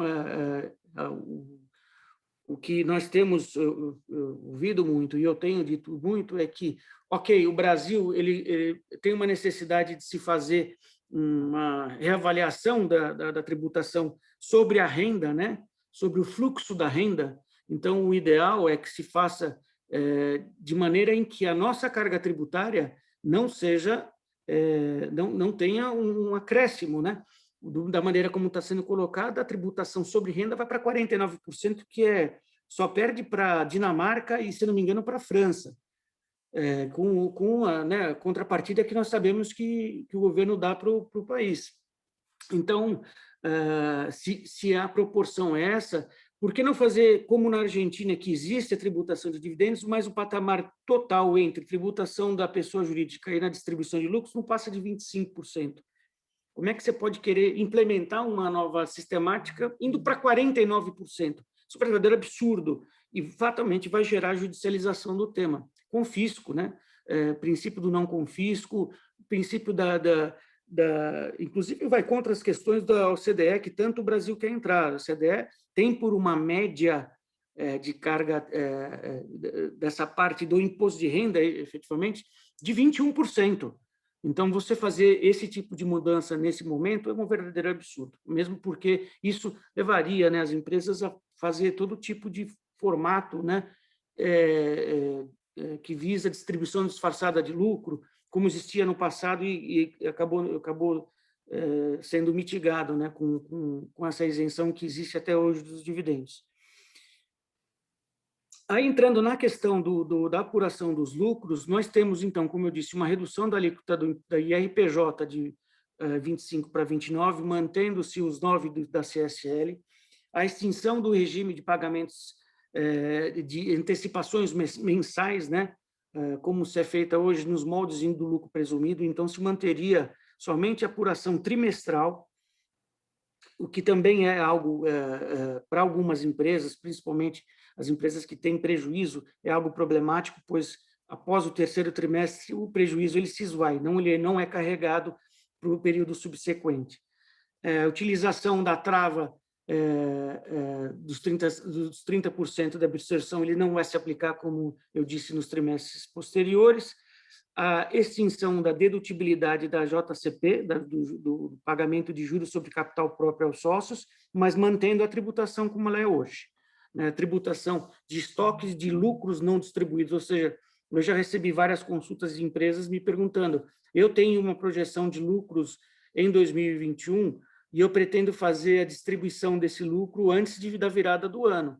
o que nós temos ouvido muito, e eu tenho dito muito, é que, ok, o Brasil ele tem uma necessidade de se fazer uma reavaliação da tributação sobre a renda, né? Sobre o fluxo da renda. Então, o ideal é que se faça de maneira em que a nossa carga tributária não tenha um acréscimo, né? Da maneira como está sendo colocada, a tributação sobre renda vai para 49%, que só perde para a Dinamarca e, se não me engano, para a França, com a contrapartida que nós sabemos que o governo dá para o país. Então, se a proporção é essa, por que não fazer como na Argentina, que existe a tributação de dividendos, mas o patamar total entre tributação da pessoa jurídica e na distribuição de lucros não passa de 25%? Como é que você pode querer implementar uma nova sistemática indo para 49%? Isso é um verdadeiro absurdo e, fatalmente, vai gerar judicialização do tema. Confisco, né? Princípio do não confisco, princípio inclusive vai contra as questões da OCDE, que tanto o Brasil quer entrar. A OCDE tem por uma média de carga dessa parte do imposto de renda, efetivamente, de 21%. Então, você fazer esse tipo de mudança nesse momento é um verdadeiro absurdo, mesmo porque isso levaria, né, as empresas a fazer todo tipo de formato, né, que visa distribuição disfarçada de lucro, como existia no passado e acabou sendo mitigado, né, com essa isenção que existe até hoje dos dividendos. Aí, entrando na questão da apuração dos lucros, nós temos, então, como eu disse, uma redução da alíquota da IRPJ de 25 para 29, mantendo-se os 9 da CSL, a extinção do regime de pagamentos de antecipações mensais, né, como se é feita hoje nos moldes do lucro presumido, então se manteria somente a apuração trimestral, o que também é algo, para algumas empresas, principalmente as empresas que têm prejuízo, é algo problemático, pois após o terceiro trimestre, o prejuízo ele se esvai, ele não é carregado para o período subsequente. A utilização da trava dos 30% da absorção, ele não vai se aplicar, como eu disse, nos trimestres posteriores. A extinção da dedutibilidade da JCP, do pagamento de juros sobre capital próprio aos sócios, mas mantendo a tributação como ela é hoje. Né? Tributação de estoques de lucros não distribuídos, ou seja, eu já recebi várias consultas de empresas me perguntando, eu tenho uma projeção de lucros em 2021 e eu pretendo fazer a distribuição desse lucro antes da virada do ano.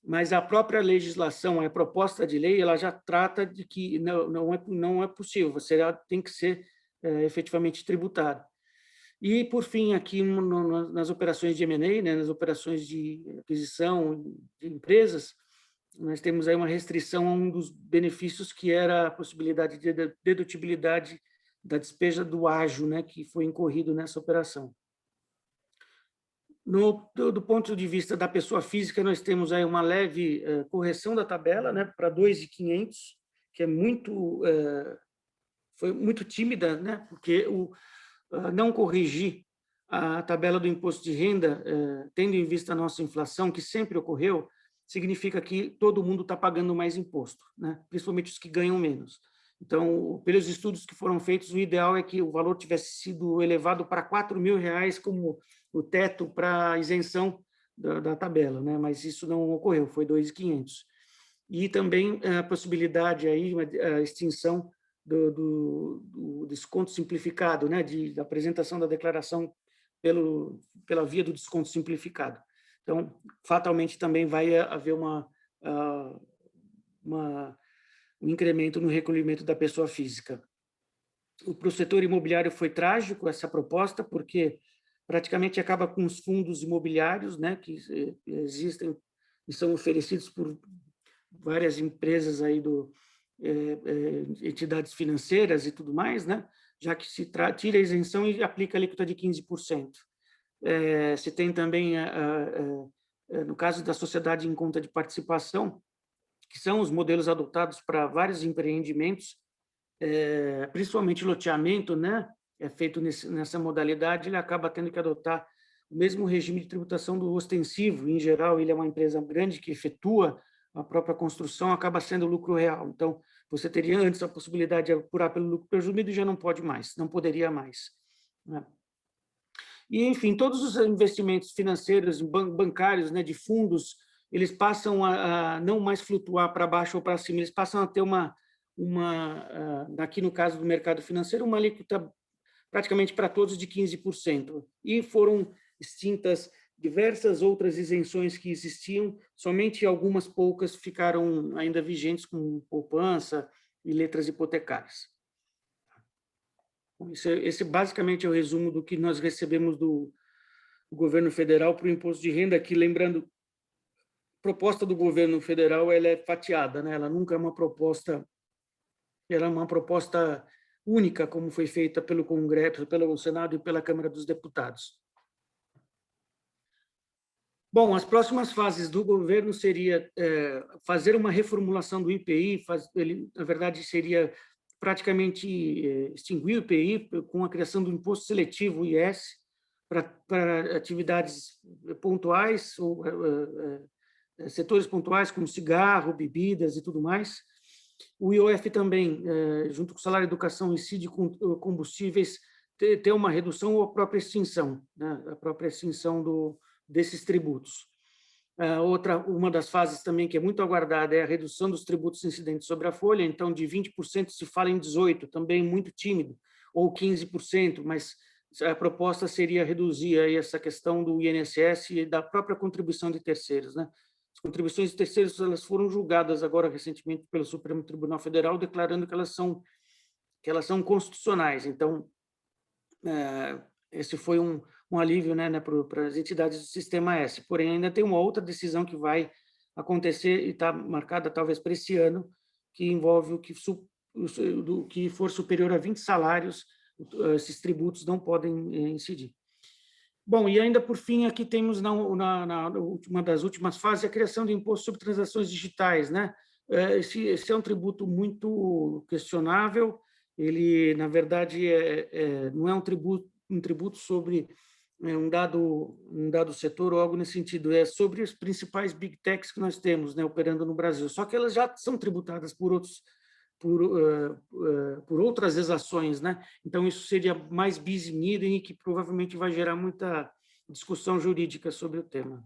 Mas a própria legislação, a proposta de lei, ela já trata de que não é possível, você tem que ser efetivamente tributado. E, por fim, aqui nas operações de M&A, né, nas operações de aquisição de empresas, nós temos aí uma restrição a um dos benefícios, que era a possibilidade de dedutibilidade da despesa do ágio, né, que foi incorrido nessa operação. Do ponto de vista da pessoa física, nós temos aí uma leve correção da tabela, né, para 2.500, que é foi muito tímida, né, porque não corrigir a tabela do imposto de renda, tendo em vista a nossa inflação, que sempre ocorreu, significa que todo mundo está pagando mais imposto, né, principalmente os que ganham menos. Então, pelos estudos que foram feitos, o ideal é que o valor tivesse sido elevado para R$4.000 como o teto para isenção da tabela, né? Mas isso não ocorreu, foi 2.500. E também a possibilidade aí, a extinção do desconto simplificado, né? Da apresentação da declaração pela via do desconto simplificado. Então, fatalmente também vai haver um incremento no recolhimento da pessoa física. Para o setor imobiliário foi trágico essa proposta, porque praticamente acaba com os fundos imobiliários, né, que existem e são oferecidos por várias empresas aí entidades financeiras e tudo mais, né, já que se tira a isenção e aplica a alíquota de 15%. Se tem também, no caso da sociedade em conta de participação, que são os modelos adotados para vários empreendimentos, principalmente loteamento, né, é feito nessa modalidade, ele acaba tendo que adotar o mesmo regime de tributação do ostensivo. Em geral, ele é uma empresa grande que efetua a própria construção, acaba sendo lucro real. Então, você teria antes a possibilidade de apurar pelo lucro presumido e já não pode mais, não poderia mais, né? E, enfim, todos os investimentos financeiros, bancários, né, de fundos, eles passam a não mais flutuar para baixo ou para cima, eles passam a ter aqui no caso do mercado financeiro, uma alíquota praticamente para todos de 15%. E foram extintas diversas outras isenções que existiam, somente algumas poucas ficaram ainda vigentes, como poupança e letras hipotecárias. Esse basicamente é o resumo do que nós recebemos do governo federal para o imposto de renda, que, lembrando, a proposta do governo federal ela é fatiada, né? Ela nunca é uma proposta, ela é uma proposta única, como foi feita pelo Congresso, pelo Senado e pela Câmara dos Deputados. Bom, as próximas fases do governo seria fazer uma reformulação do IPI, ele, na verdade, seria praticamente extinguiu o IPI com a criação do imposto seletivo, o IS, para atividades pontuais, ou setores pontuais, como cigarro, bebidas e tudo mais. O IOF também, junto com o salário de educação, incide com combustíveis, ter uma redução ou a própria extinção, né? A própria extinção desses tributos. Uma das fases também que é muito aguardada é a redução dos tributos incidentes sobre a folha, então de 20% se fala em 18%, também muito tímido, ou 15%, mas a proposta seria reduzir aí essa questão do INSS e da própria contribuição de terceiros, né? As contribuições de terceiros, elas foram julgadas agora recentemente pelo Supremo Tribunal Federal, declarando que elas são constitucionais. Então, esse foi um alívio, né, para as entidades do Sistema S. Porém, ainda tem uma outra decisão que vai acontecer e está marcada talvez para esse ano, que envolve o que for superior a 20 salários, esses tributos não podem incidir. Bom, e ainda por fim, aqui temos uma das últimas fases, a criação do imposto sobre transações digitais, né? Esse é um tributo muito questionável, ele, na verdade, não é um tributo sobre um dado setor ou algo nesse sentido, é sobre as principais big techs que nós temos, né, operando no Brasil, só que elas já são tributadas por outras exações, né? Então, isso seria mais bis in idem e que provavelmente vai gerar muita discussão jurídica sobre o tema.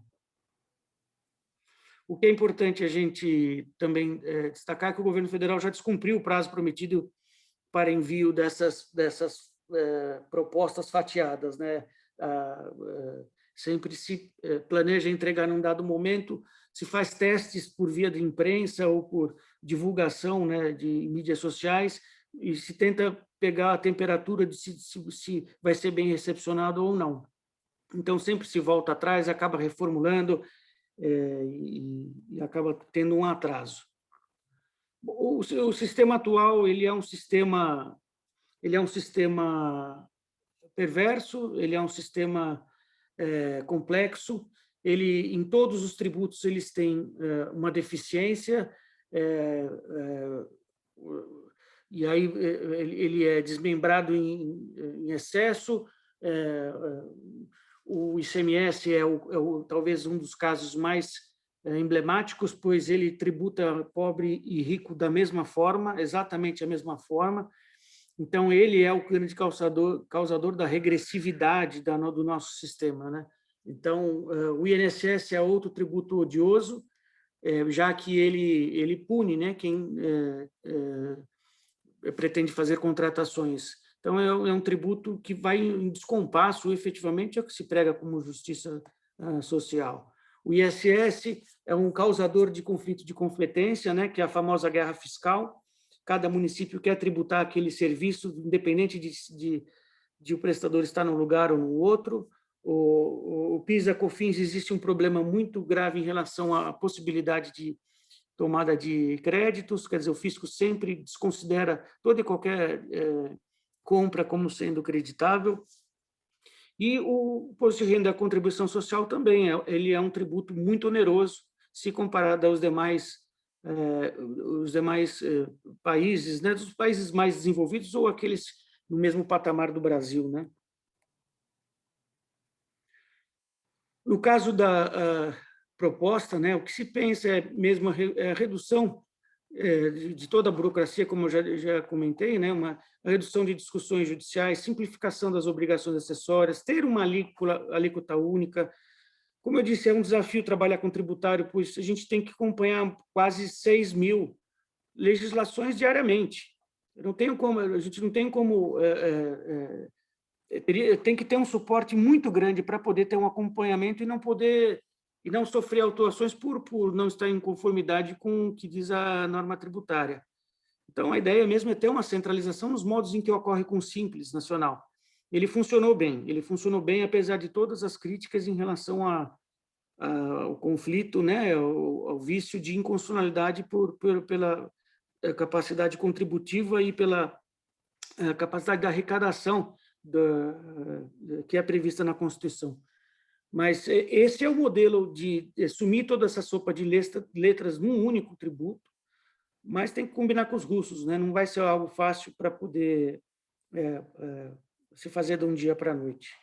O que é importante a gente também destacar é que o governo federal já descumpriu o prazo prometido para envio dessas propostas fatiadas, né? Sempre se planeja entregar num dado momento, se faz testes por via de imprensa ou por divulgação, né, de mídias sociais, e se tenta pegar a temperatura de se vai ser bem recepcionado ou não. Então, sempre se volta atrás, acaba reformulando e acaba tendo um atraso. O sistema atual, ele é um sistema perverso, ele é um sistema complexo, ele, em todos os tributos, eles têm uma deficiência, e aí ele é desmembrado em excesso. O ICMS talvez um dos casos mais emblemáticos, pois ele tributa pobre e rico da mesma forma, exatamente a mesma forma. Então, ele é o grande causador da regressividade do nosso sistema, né? Então, o INSS é outro tributo odioso, já que ele pune, né, quem pretende fazer contratações. Então, é um tributo que vai em descompasso, efetivamente, é o que se prega como justiça social. O ISS é um causador de conflito de competência, né, que é a famosa guerra fiscal. Cada município quer tributar aquele serviço, independente de o prestador estar num lugar ou no outro. O PIS/COFINS, existe um problema muito grave em relação à possibilidade de tomada de créditos, quer dizer, o fisco sempre desconsidera toda e qualquer compra como sendo creditável. E o imposto de renda e a contribuição social também, ele é um tributo muito oneroso, se comparado aos demais países, né, dos países mais desenvolvidos ou aqueles no mesmo patamar do Brasil, né? No caso da proposta, né, o que se pensa é mesmo a redução de toda a burocracia, como eu já comentei, né, a redução de discussões judiciais, simplificação das obrigações acessórias, ter uma alíquota única. Como eu disse, é um desafio trabalhar com tributário, pois a gente tem que acompanhar quase 6.000 legislações diariamente. A gente não tem como... tem que ter um suporte muito grande para poder ter um acompanhamento e não sofrer autuações por não estar em conformidade com o que diz a norma tributária. Então, a ideia mesmo é ter uma centralização nos modos em que ocorre com o Simples Nacional. Ele funcionou bem, apesar de todas as críticas em relação ao conflito, né, ao vício de inconstitucionalidade pela capacidade contributiva e pela capacidade da arrecadação que é prevista na Constituição. Mas esse é o modelo de sumir toda essa sopa de letras num único tributo, mas tem que combinar com os russos, né? Não vai ser algo fácil para poder se fazer de um dia para a noite.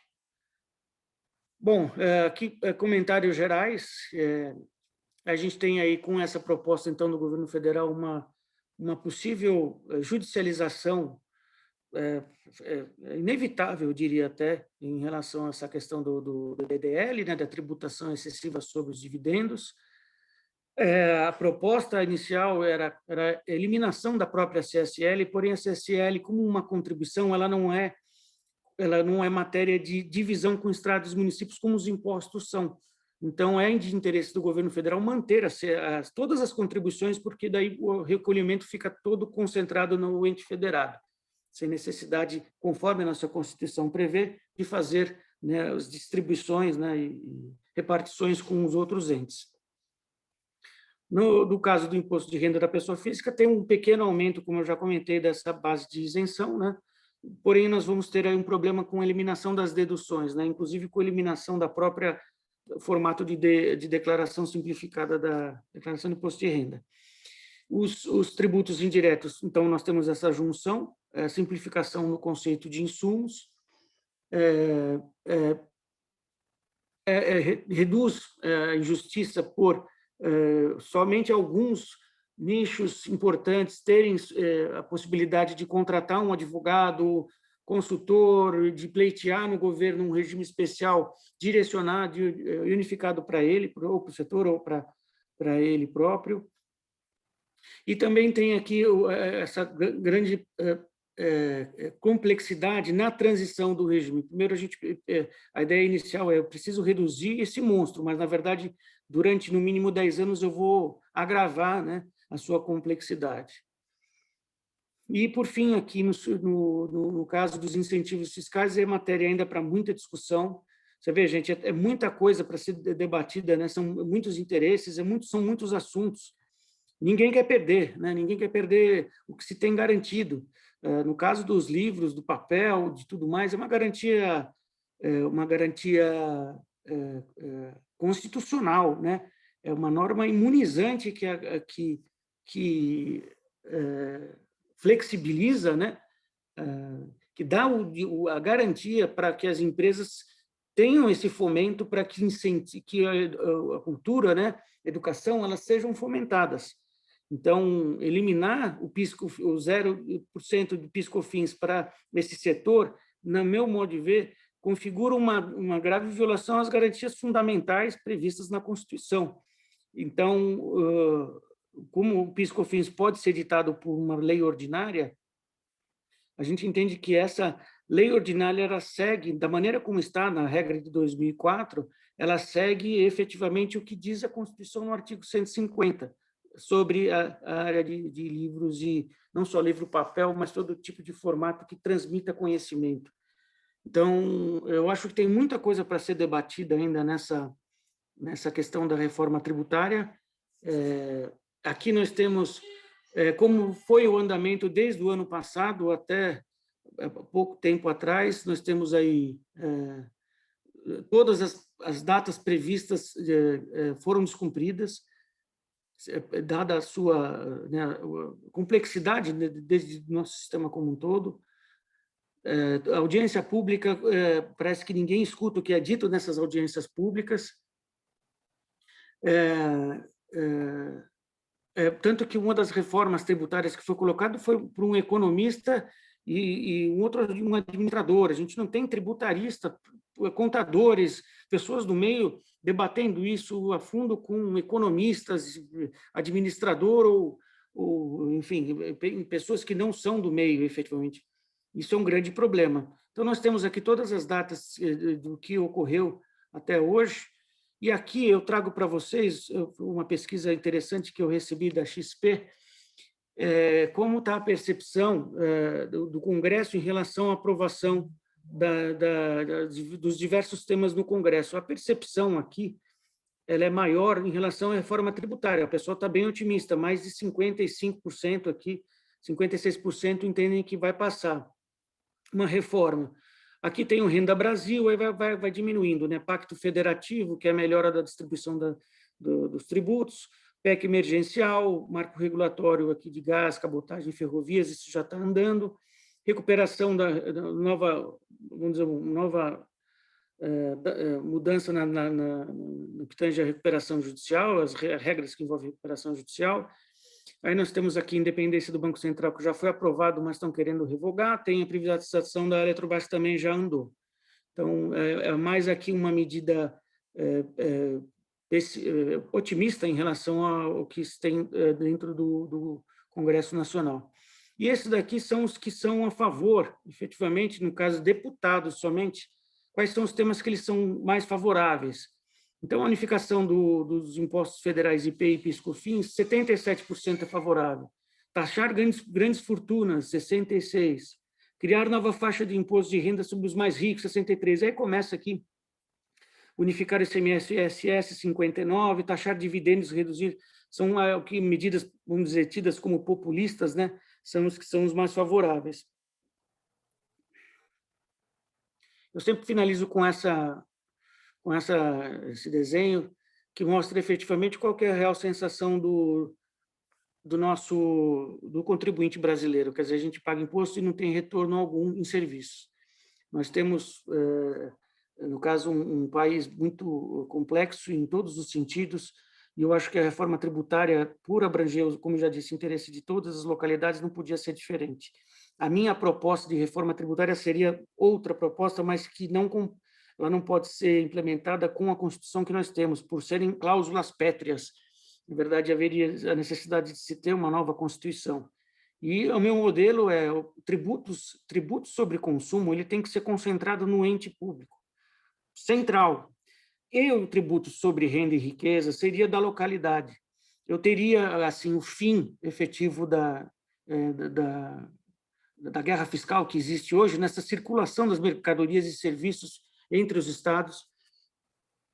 Bom, aqui comentários gerais. A gente tem aí, com essa proposta, então, do governo federal, uma possível judicialização inevitável, eu diria até, em relação a essa questão do DDL, né, da tributação excessiva sobre os dividendos. A proposta inicial era a eliminação da própria CSL, porém a CSL, como uma contribuição, ela não é matéria de divisão com estados e municípios, como os impostos são. Então, é de interesse do governo federal manter todas as contribuições, porque daí o recolhimento fica todo concentrado no ente federado, sem necessidade, conforme a nossa Constituição prevê, de fazer, né, as distribuições, né, e repartições com os outros entes. No caso do imposto de renda da pessoa física, tem um pequeno aumento, como eu já comentei, dessa base de isenção, né? Porém, nós vamos ter aí um problema com a eliminação das deduções, né? Inclusive com a eliminação da própria formato de declaração simplificada da declaração de imposto de renda. Os tributos indiretos, então, nós temos essa junção, simplificação no conceito de insumos, reduz a injustiça por somente alguns nichos importantes terem a possibilidade de contratar um advogado, consultor, de pleitear no governo um regime especial direcionado, unificado para ele, ou para o setor, ou para ele próprio. E também tem aqui essa grande complexidade na transição do regime. Primeiro, a ideia inicial eu preciso reduzir esse monstro, mas, na verdade, durante, no mínimo, 10 anos, eu vou agravar, né, a sua complexidade. E, por fim, aqui, no caso dos incentivos fiscais, é matéria ainda para muita discussão. Você vê, gente, é muita coisa para ser debatida, né? São muitos interesses, são muitos assuntos. Ninguém quer perder, né? Ninguém quer perder o que se tem garantido. No caso dos livros, do papel, de tudo mais, é uma garantia constitucional, né? É uma norma imunizante que flexibiliza, né? Que dá a garantia para que as empresas tenham esse fomento para que a cultura, né, a educação, elas sejam fomentadas. Então, eliminar o 0% de PIS/COFINS para esse setor, no meu modo de ver, configura uma grave violação às garantias fundamentais previstas na Constituição. Então, como o PIS/COFINS pode ser ditado por uma lei ordinária, a gente entende que essa lei ordinária ela segue, da maneira como está na regra de 2004, ela segue efetivamente o que diz a Constituição no artigo 150, sobre a área de livros, e não só livro papel, mas todo tipo de formato que transmita conhecimento. Então, eu acho que tem muita coisa para ser debatida ainda nessa questão da reforma tributária. Aqui nós temos como foi o andamento desde o ano passado até pouco tempo atrás. Nós temos aí todas as datas previstas foram descumpridas, dada a sua, né, a complexidade desde o nosso sistema como um todo. A audiência pública, parece que ninguém escuta o que é dito nessas audiências públicas. Tanto que uma das reformas tributárias que foi colocada foi por um economista e um administrador. A gente não tem tributarista, contadores, pessoas do meio debatendo isso a fundo com economistas, administrador ou enfim, pessoas que não são do meio, efetivamente. Isso é um grande problema. Então, nós temos aqui todas as datas do que ocorreu até hoje, e aqui eu trago para vocês uma pesquisa interessante que eu recebi da XP, como está a percepção do Congresso em relação à aprovação dos diversos temas no Congresso. A percepção aqui ela é maior em relação à reforma tributária. A pessoa está bem otimista, mais de 55% aqui, 56% entendem que vai passar uma reforma. Aqui tem o Renda Brasil, aí vai diminuindo, né? Pacto Federativo, que é a melhora da distribuição dos tributos, PEC emergencial, marco regulatório aqui de gás, cabotagem, ferrovias, isso já está andando. Recuperação da nova, vamos dizer, nova mudança no que tange a recuperação judicial, as regras que envolvem recuperação judicial. Aí nós temos aqui a independência do Banco Central, que já foi aprovado, mas estão querendo revogar. Tem a privatização da Eletrobras, também já andou. Então, é mais aqui uma medida otimista em relação ao que se tem dentro do Congresso Nacional. E esses daqui são os que são a favor, efetivamente, no caso, deputados somente, quais são os temas que eles são mais favoráveis. Então, a unificação dos impostos federais IPI e PIS/COFINS, 77% é favorável. Taxar grandes fortunas, 66%. Criar nova faixa de imposto de renda sobre os mais ricos, 63%. Aí começa aqui. Unificar ICMS e ISS, 59%. Taxar dividendos, reduzir. São medidas, vamos dizer, tidas como populistas, né? São os que são os mais favoráveis. Eu sempre finalizo com esse desenho que mostra efetivamente qual que é a real sensação do contribuinte brasileiro. Quer dizer, a gente paga imposto e não tem retorno algum em serviços. Nós temos, no caso, um país muito complexo em todos os sentidos, e eu acho que a reforma tributária, por abranger, como eu já disse, interesse de todas as localidades, não podia ser diferente. A minha proposta de reforma tributária seria outra proposta, mas que ela não pode ser implementada com a Constituição que nós temos, por serem cláusulas pétreas. Na verdade, haveria a necessidade de se ter uma nova Constituição. E o meu modelo é tributos sobre consumo, ele tem que ser concentrado no ente público, central. E o tributo sobre renda e riqueza seria da localidade. Eu teria, assim, o fim efetivo da guerra fiscal que existe hoje, nessa circulação das mercadorias e serviços entre os estados,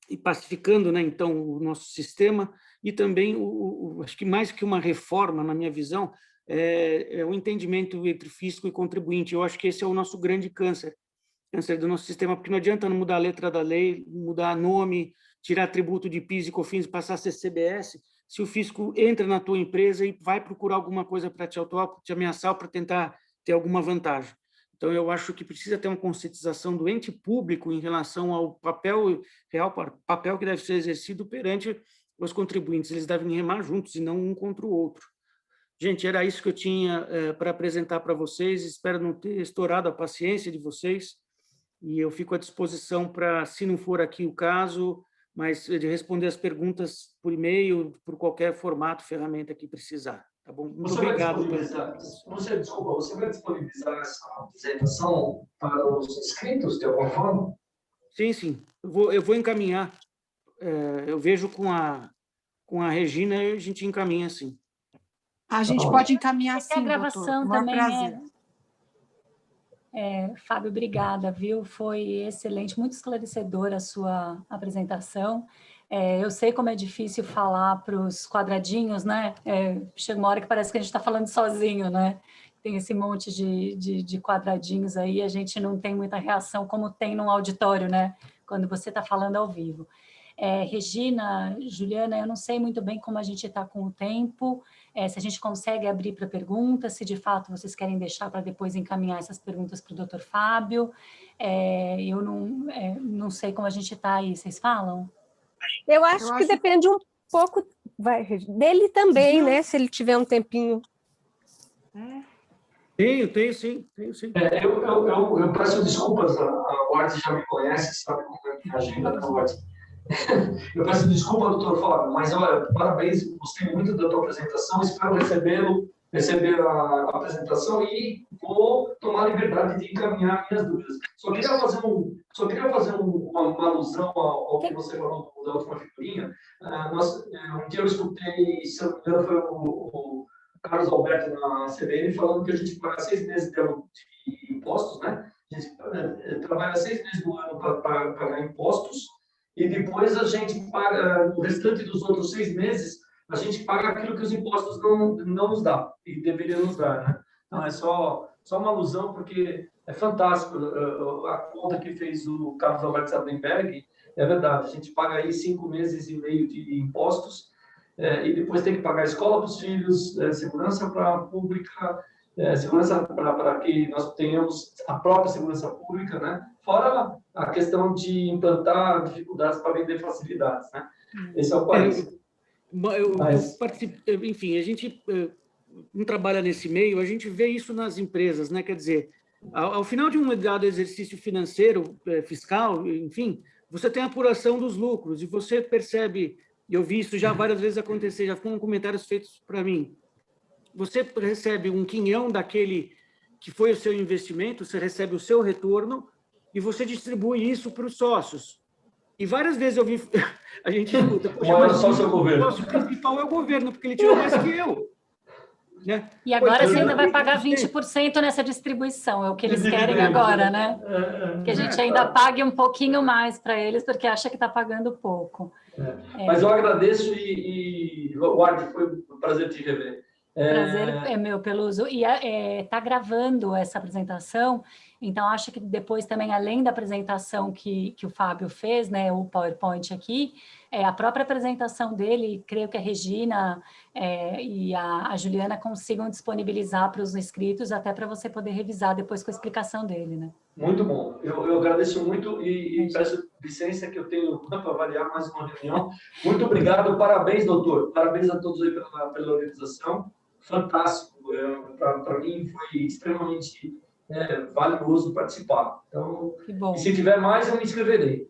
e pacificando, né, então, o nosso sistema, e também, acho que mais que uma reforma, na minha visão, é o entendimento entre fisco e contribuinte. Eu acho que esse é o nosso grande câncer do nosso sistema, porque não adianta não mudar a letra da lei, mudar nome, tirar tributo de PIS e COFINS, passar a ser CBS, se o fisco entra na tua empresa e vai procurar alguma coisa para te autuar, para te ameaçar, para tentar ter alguma vantagem. Então, eu acho que precisa ter uma conscientização do ente público em relação ao papel que deve ser exercido perante os contribuintes. Eles devem remar juntos e não um contra o outro. Gente, era isso que eu tinha para apresentar para vocês. Espero não ter estourado a paciência de vocês. E eu fico à disposição para, se não for aqui o caso, mas de responder as perguntas por e-mail, por qualquer formato, ferramenta que precisar. Tá bom? Muito obrigado. Você vai disponibilizar essa apresentação para os inscritos, de alguma forma? Sim. Eu vou encaminhar. Eu vejo com a Regina e a gente encaminha, sim. A gente pode encaminhar, sim, a gravação doutor. também prazer. Fábio, obrigada, viu? Foi excelente, muito esclarecedora a sua apresentação. Eu sei como é difícil falar para os quadradinhos, né? Chega uma hora que parece que a gente está falando sozinho, né? Tem esse monte de quadradinhos aí, a gente não tem muita reação como tem num auditório, né? Quando você está falando ao vivo. Regina, Juliana, eu não sei muito bem como a gente está com o tempo, se a gente consegue abrir para perguntas, se de fato vocês querem deixar para depois encaminhar essas perguntas para o doutor Fábio. Eu não sei como a gente está aí, vocês falam? Eu acho que depende um pouco dele também, né? Se ele tiver um tempinho. Tenho sim. Eu peço desculpas, a Ward já me conhece, sabe como é que é a agenda da Ward. Eu peço desculpa, doutor Fábio, mas olha, parabéns, gostei muito da tua apresentação, espero receber a apresentação e vou tomar a liberdade de encaminhar minhas dúvidas. Só queria fazer uma alusão ao que você falou da última figurinha. Um dia eu escutei, se não me engano, foi o Carlos Alberto na CBN falando que a gente paga 6 meses de impostos, né? A gente trabalha 6 meses do ano para pagar impostos, e depois a gente paga, no restante dos outros 6 meses, a gente paga aquilo que os impostos não nos dão, e deveriam nos dar, né? Então, é só uma alusão, porque é fantástico a conta que fez o Carlos Alberto Sardenberg, é verdade, a gente paga aí 5 meses e meio de impostos, e depois tem que pagar a escola para os filhos, segurança para a pública, segurança para que nós tenhamos a própria segurança pública, né? Fora a questão de implantar dificuldades para vender facilidades, né? Esse é o país. Eu participo, enfim, a gente não trabalha nesse meio, a gente vê isso nas empresas, né? Quer dizer, ao final de um dado exercício financeiro, fiscal, enfim, você tem a apuração dos lucros e você percebe, e eu vi isso já várias vezes acontecer, já foram comentários feitos para mim, você recebe um quinhão daquele que foi o seu investimento, você recebe o seu retorno e você distribui isso para os sócios. E várias vezes eu vi, a gente escuta, poxa, mas o sócio principal é o governo, porque ele tirou mais que eu. Né? E agora você ainda vai pagar 20% nessa distribuição, é o que eles querem agora, né? Que a gente ainda pague um pouquinho mais para eles, porque acha que está pagando pouco. Mas eu agradeço e Ward, foi um prazer te rever. Prazer é meu, Peluso. E está gravando essa apresentação, então acho que depois também, além da apresentação que o Fábio fez, né, o PowerPoint aqui, a própria apresentação dele, creio que a Regina e a Juliana consigam disponibilizar para os inscritos, até para você poder revisar depois com a explicação dele, né? Muito bom. Eu agradeço muito e peço licença que eu tenho para avaliar mais uma reunião. Muito obrigado. Parabéns, doutor. Parabéns a todos aí pela organização. Fantástico. Para mim foi extremamente valioso participar. Então, que bom. E se tiver mais, eu me inscreverei.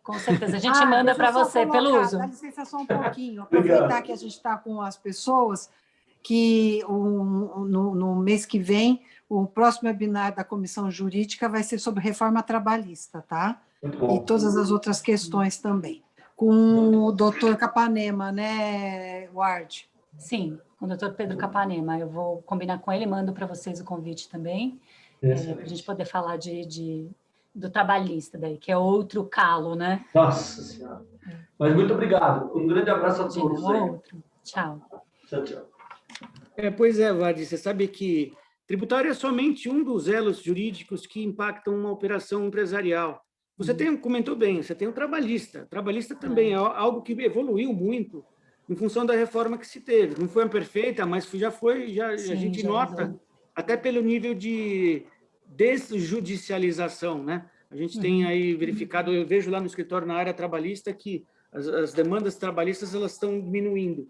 Com certeza. A gente manda para você, Peluso. Dá licença só um pouquinho. Aproveitar que a gente está com as pessoas, que no mês que vem, o próximo webinar da Comissão Jurídica vai ser sobre reforma trabalhista, tá? Muito bom. E todas as outras questões também. Com o doutor Capanema, né, Ward? Sim, com o doutor Pedro Capanema. Eu vou combinar com ele, mando para vocês o convite também, para a gente poder falar do trabalhista daí, que é outro calo, né? Nossa Senhora. Mas muito obrigado. Um grande abraço a todos. Outro. Tchau. Tchau, tchau. Pois é, Ward, você sabe que tributário é somente um dos elos jurídicos que impactam uma operação empresarial. Você comentou bem, você tem o trabalhista. Trabalhista também é algo que evoluiu muito em função da reforma que se teve. Não foi perfeita, mas já foi, a gente nota, até pelo nível de desjudicialização, né? A gente tem aí verificado, eu vejo lá no escritório, na área trabalhista, que as demandas trabalhistas elas estão diminuindo.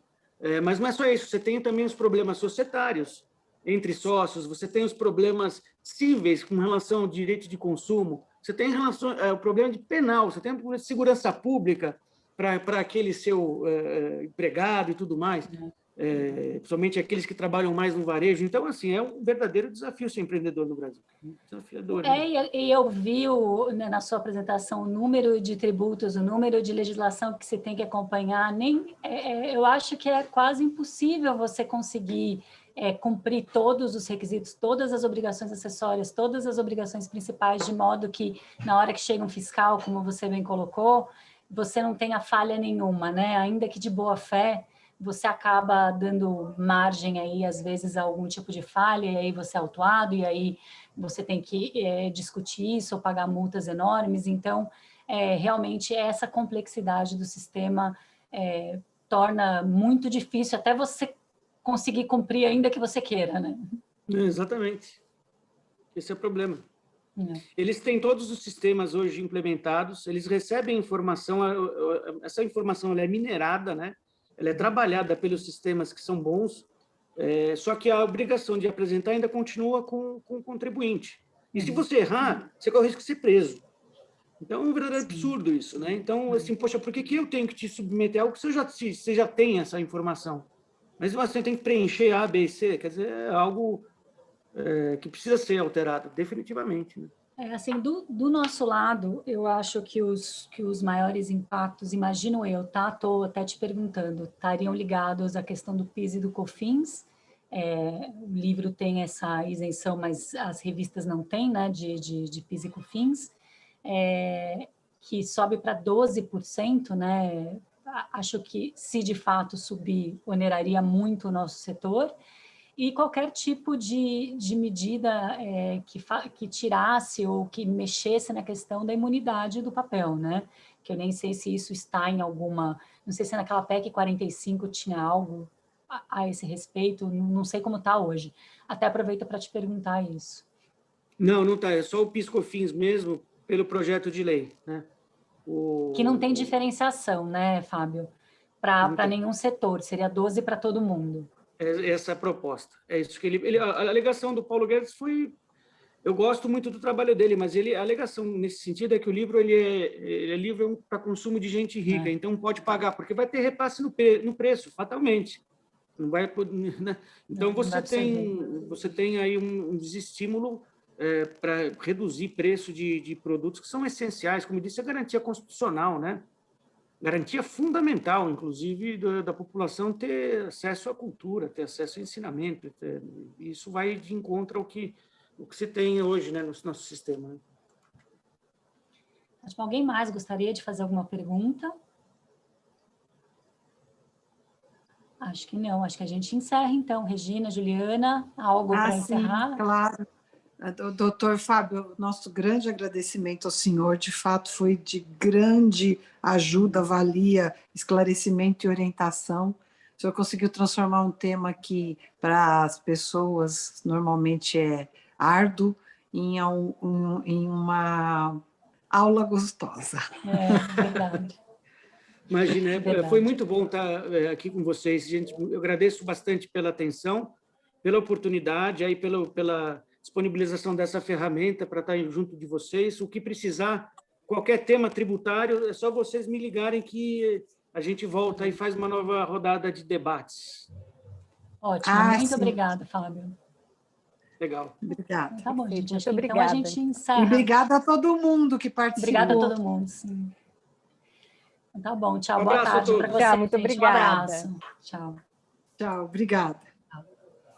Mas não é só isso, você tem também os problemas societários entre sócios, você tem os problemas cíveis com relação ao direito de consumo, você tem o problema de penal, você tem o problema de segurança pública para aquele seu empregado e tudo mais, principalmente aqueles que trabalham mais no varejo. Então, assim, é um verdadeiro desafio ser empreendedor no Brasil. Desafiador. Né? E eu vi na sua apresentação o número de tributos, o número de legislação que você tem que acompanhar. Eu acho que é quase impossível você conseguir cumprir todos os requisitos, todas as obrigações acessórias, todas as obrigações principais, de modo que, na hora que chega um fiscal, como você bem colocou, você não tenha falha nenhuma, né? Ainda que de boa fé, você acaba dando margem aí, às vezes, a algum tipo de falha, e aí você é autuado, e aí você tem que discutir isso ou pagar multas enormes. Então, realmente, essa complexidade do sistema torna muito difícil até você conseguir cumprir, ainda que você queira, né? Exatamente. Esse é o problema. Eles têm todos os sistemas hoje implementados, eles recebem informação, essa informação ela é minerada, né? Ela é trabalhada pelos sistemas que são bons, só que a obrigação de apresentar ainda continua com o contribuinte. E se você errar, você corre o risco de ser preso. Então, é um verdadeiro absurdo isso, né? Então, assim, poxa, por que eu tenho que te submeter a algo que você já tem essa informação? Mas você tem que preencher A, B e C, quer dizer, é algo que precisa ser alterado, definitivamente. Né? Assim, do nosso lado, eu acho que os maiores impactos, imagino eu, tá? Estou até te perguntando, estariam ligados à questão do PIS e do COFINS. O livro tem essa isenção, mas as revistas não têm, né? De PIS e COFINS, que sobe para 12%, né? Acho que, se de fato subir, oneraria muito o nosso setor, e qualquer tipo de medida que tirasse ou que mexesse na questão da imunidade do papel, né? que eu nem sei se isso está em alguma... Não sei se naquela PEC 45 tinha algo a esse respeito, não sei como está hoje. Até aproveito para te perguntar isso. Não está, é só o PIS/COFINS mesmo, pelo projeto de lei, né? Que não tem diferenciação, né, Fábio? Para nenhum setor, seria 12 para todo mundo. Essa é a proposta. É isso que a alegação do Paulo Guedes foi... Eu gosto muito do trabalho dele, mas a alegação nesse sentido é que o livro ele é livro para consumo de gente rica, então pode pagar, porque vai ter repasse no preço, fatalmente. Não vai, né? Então você tem aí um desestímulo para reduzir preço de produtos que são essenciais, como disse, a garantia constitucional, né? Garantia fundamental, inclusive, da população ter acesso à cultura, ter acesso ao ensinamento. Isso vai de encontro ao que se tem hoje, né, no nosso sistema. Né? Alguém mais gostaria de fazer alguma pergunta? Acho que não. Acho que a gente encerra, então. Regina, Juliana, algo para encerrar? Sim, claro. Doutor Fábio, nosso grande agradecimento ao senhor, de fato foi de grande ajuda, valia, esclarecimento e orientação. O senhor conseguiu transformar um tema que para as pessoas normalmente é árduo em uma aula gostosa. É verdade. Imagina, foi muito bom estar aqui com vocês, gente. Eu agradeço bastante pela atenção, pela oportunidade, aí pela disponibilização dessa ferramenta para estar junto de vocês. O que precisar, qualquer tema tributário, é só vocês me ligarem que a gente volta e faz uma nova rodada de debates. Ótimo, muito obrigada, Fábio. Legal. Obrigada. Tá bom, gente. Muito obrigada. Então a gente encerra. E obrigada a todo mundo que participou. Obrigada a todo mundo, sim. Tá bom, tchau. Um Boa abraço a tarde todos. para você. Tchau, muito gente. obrigada. Um abraço. Tchau. Tchau, obrigada.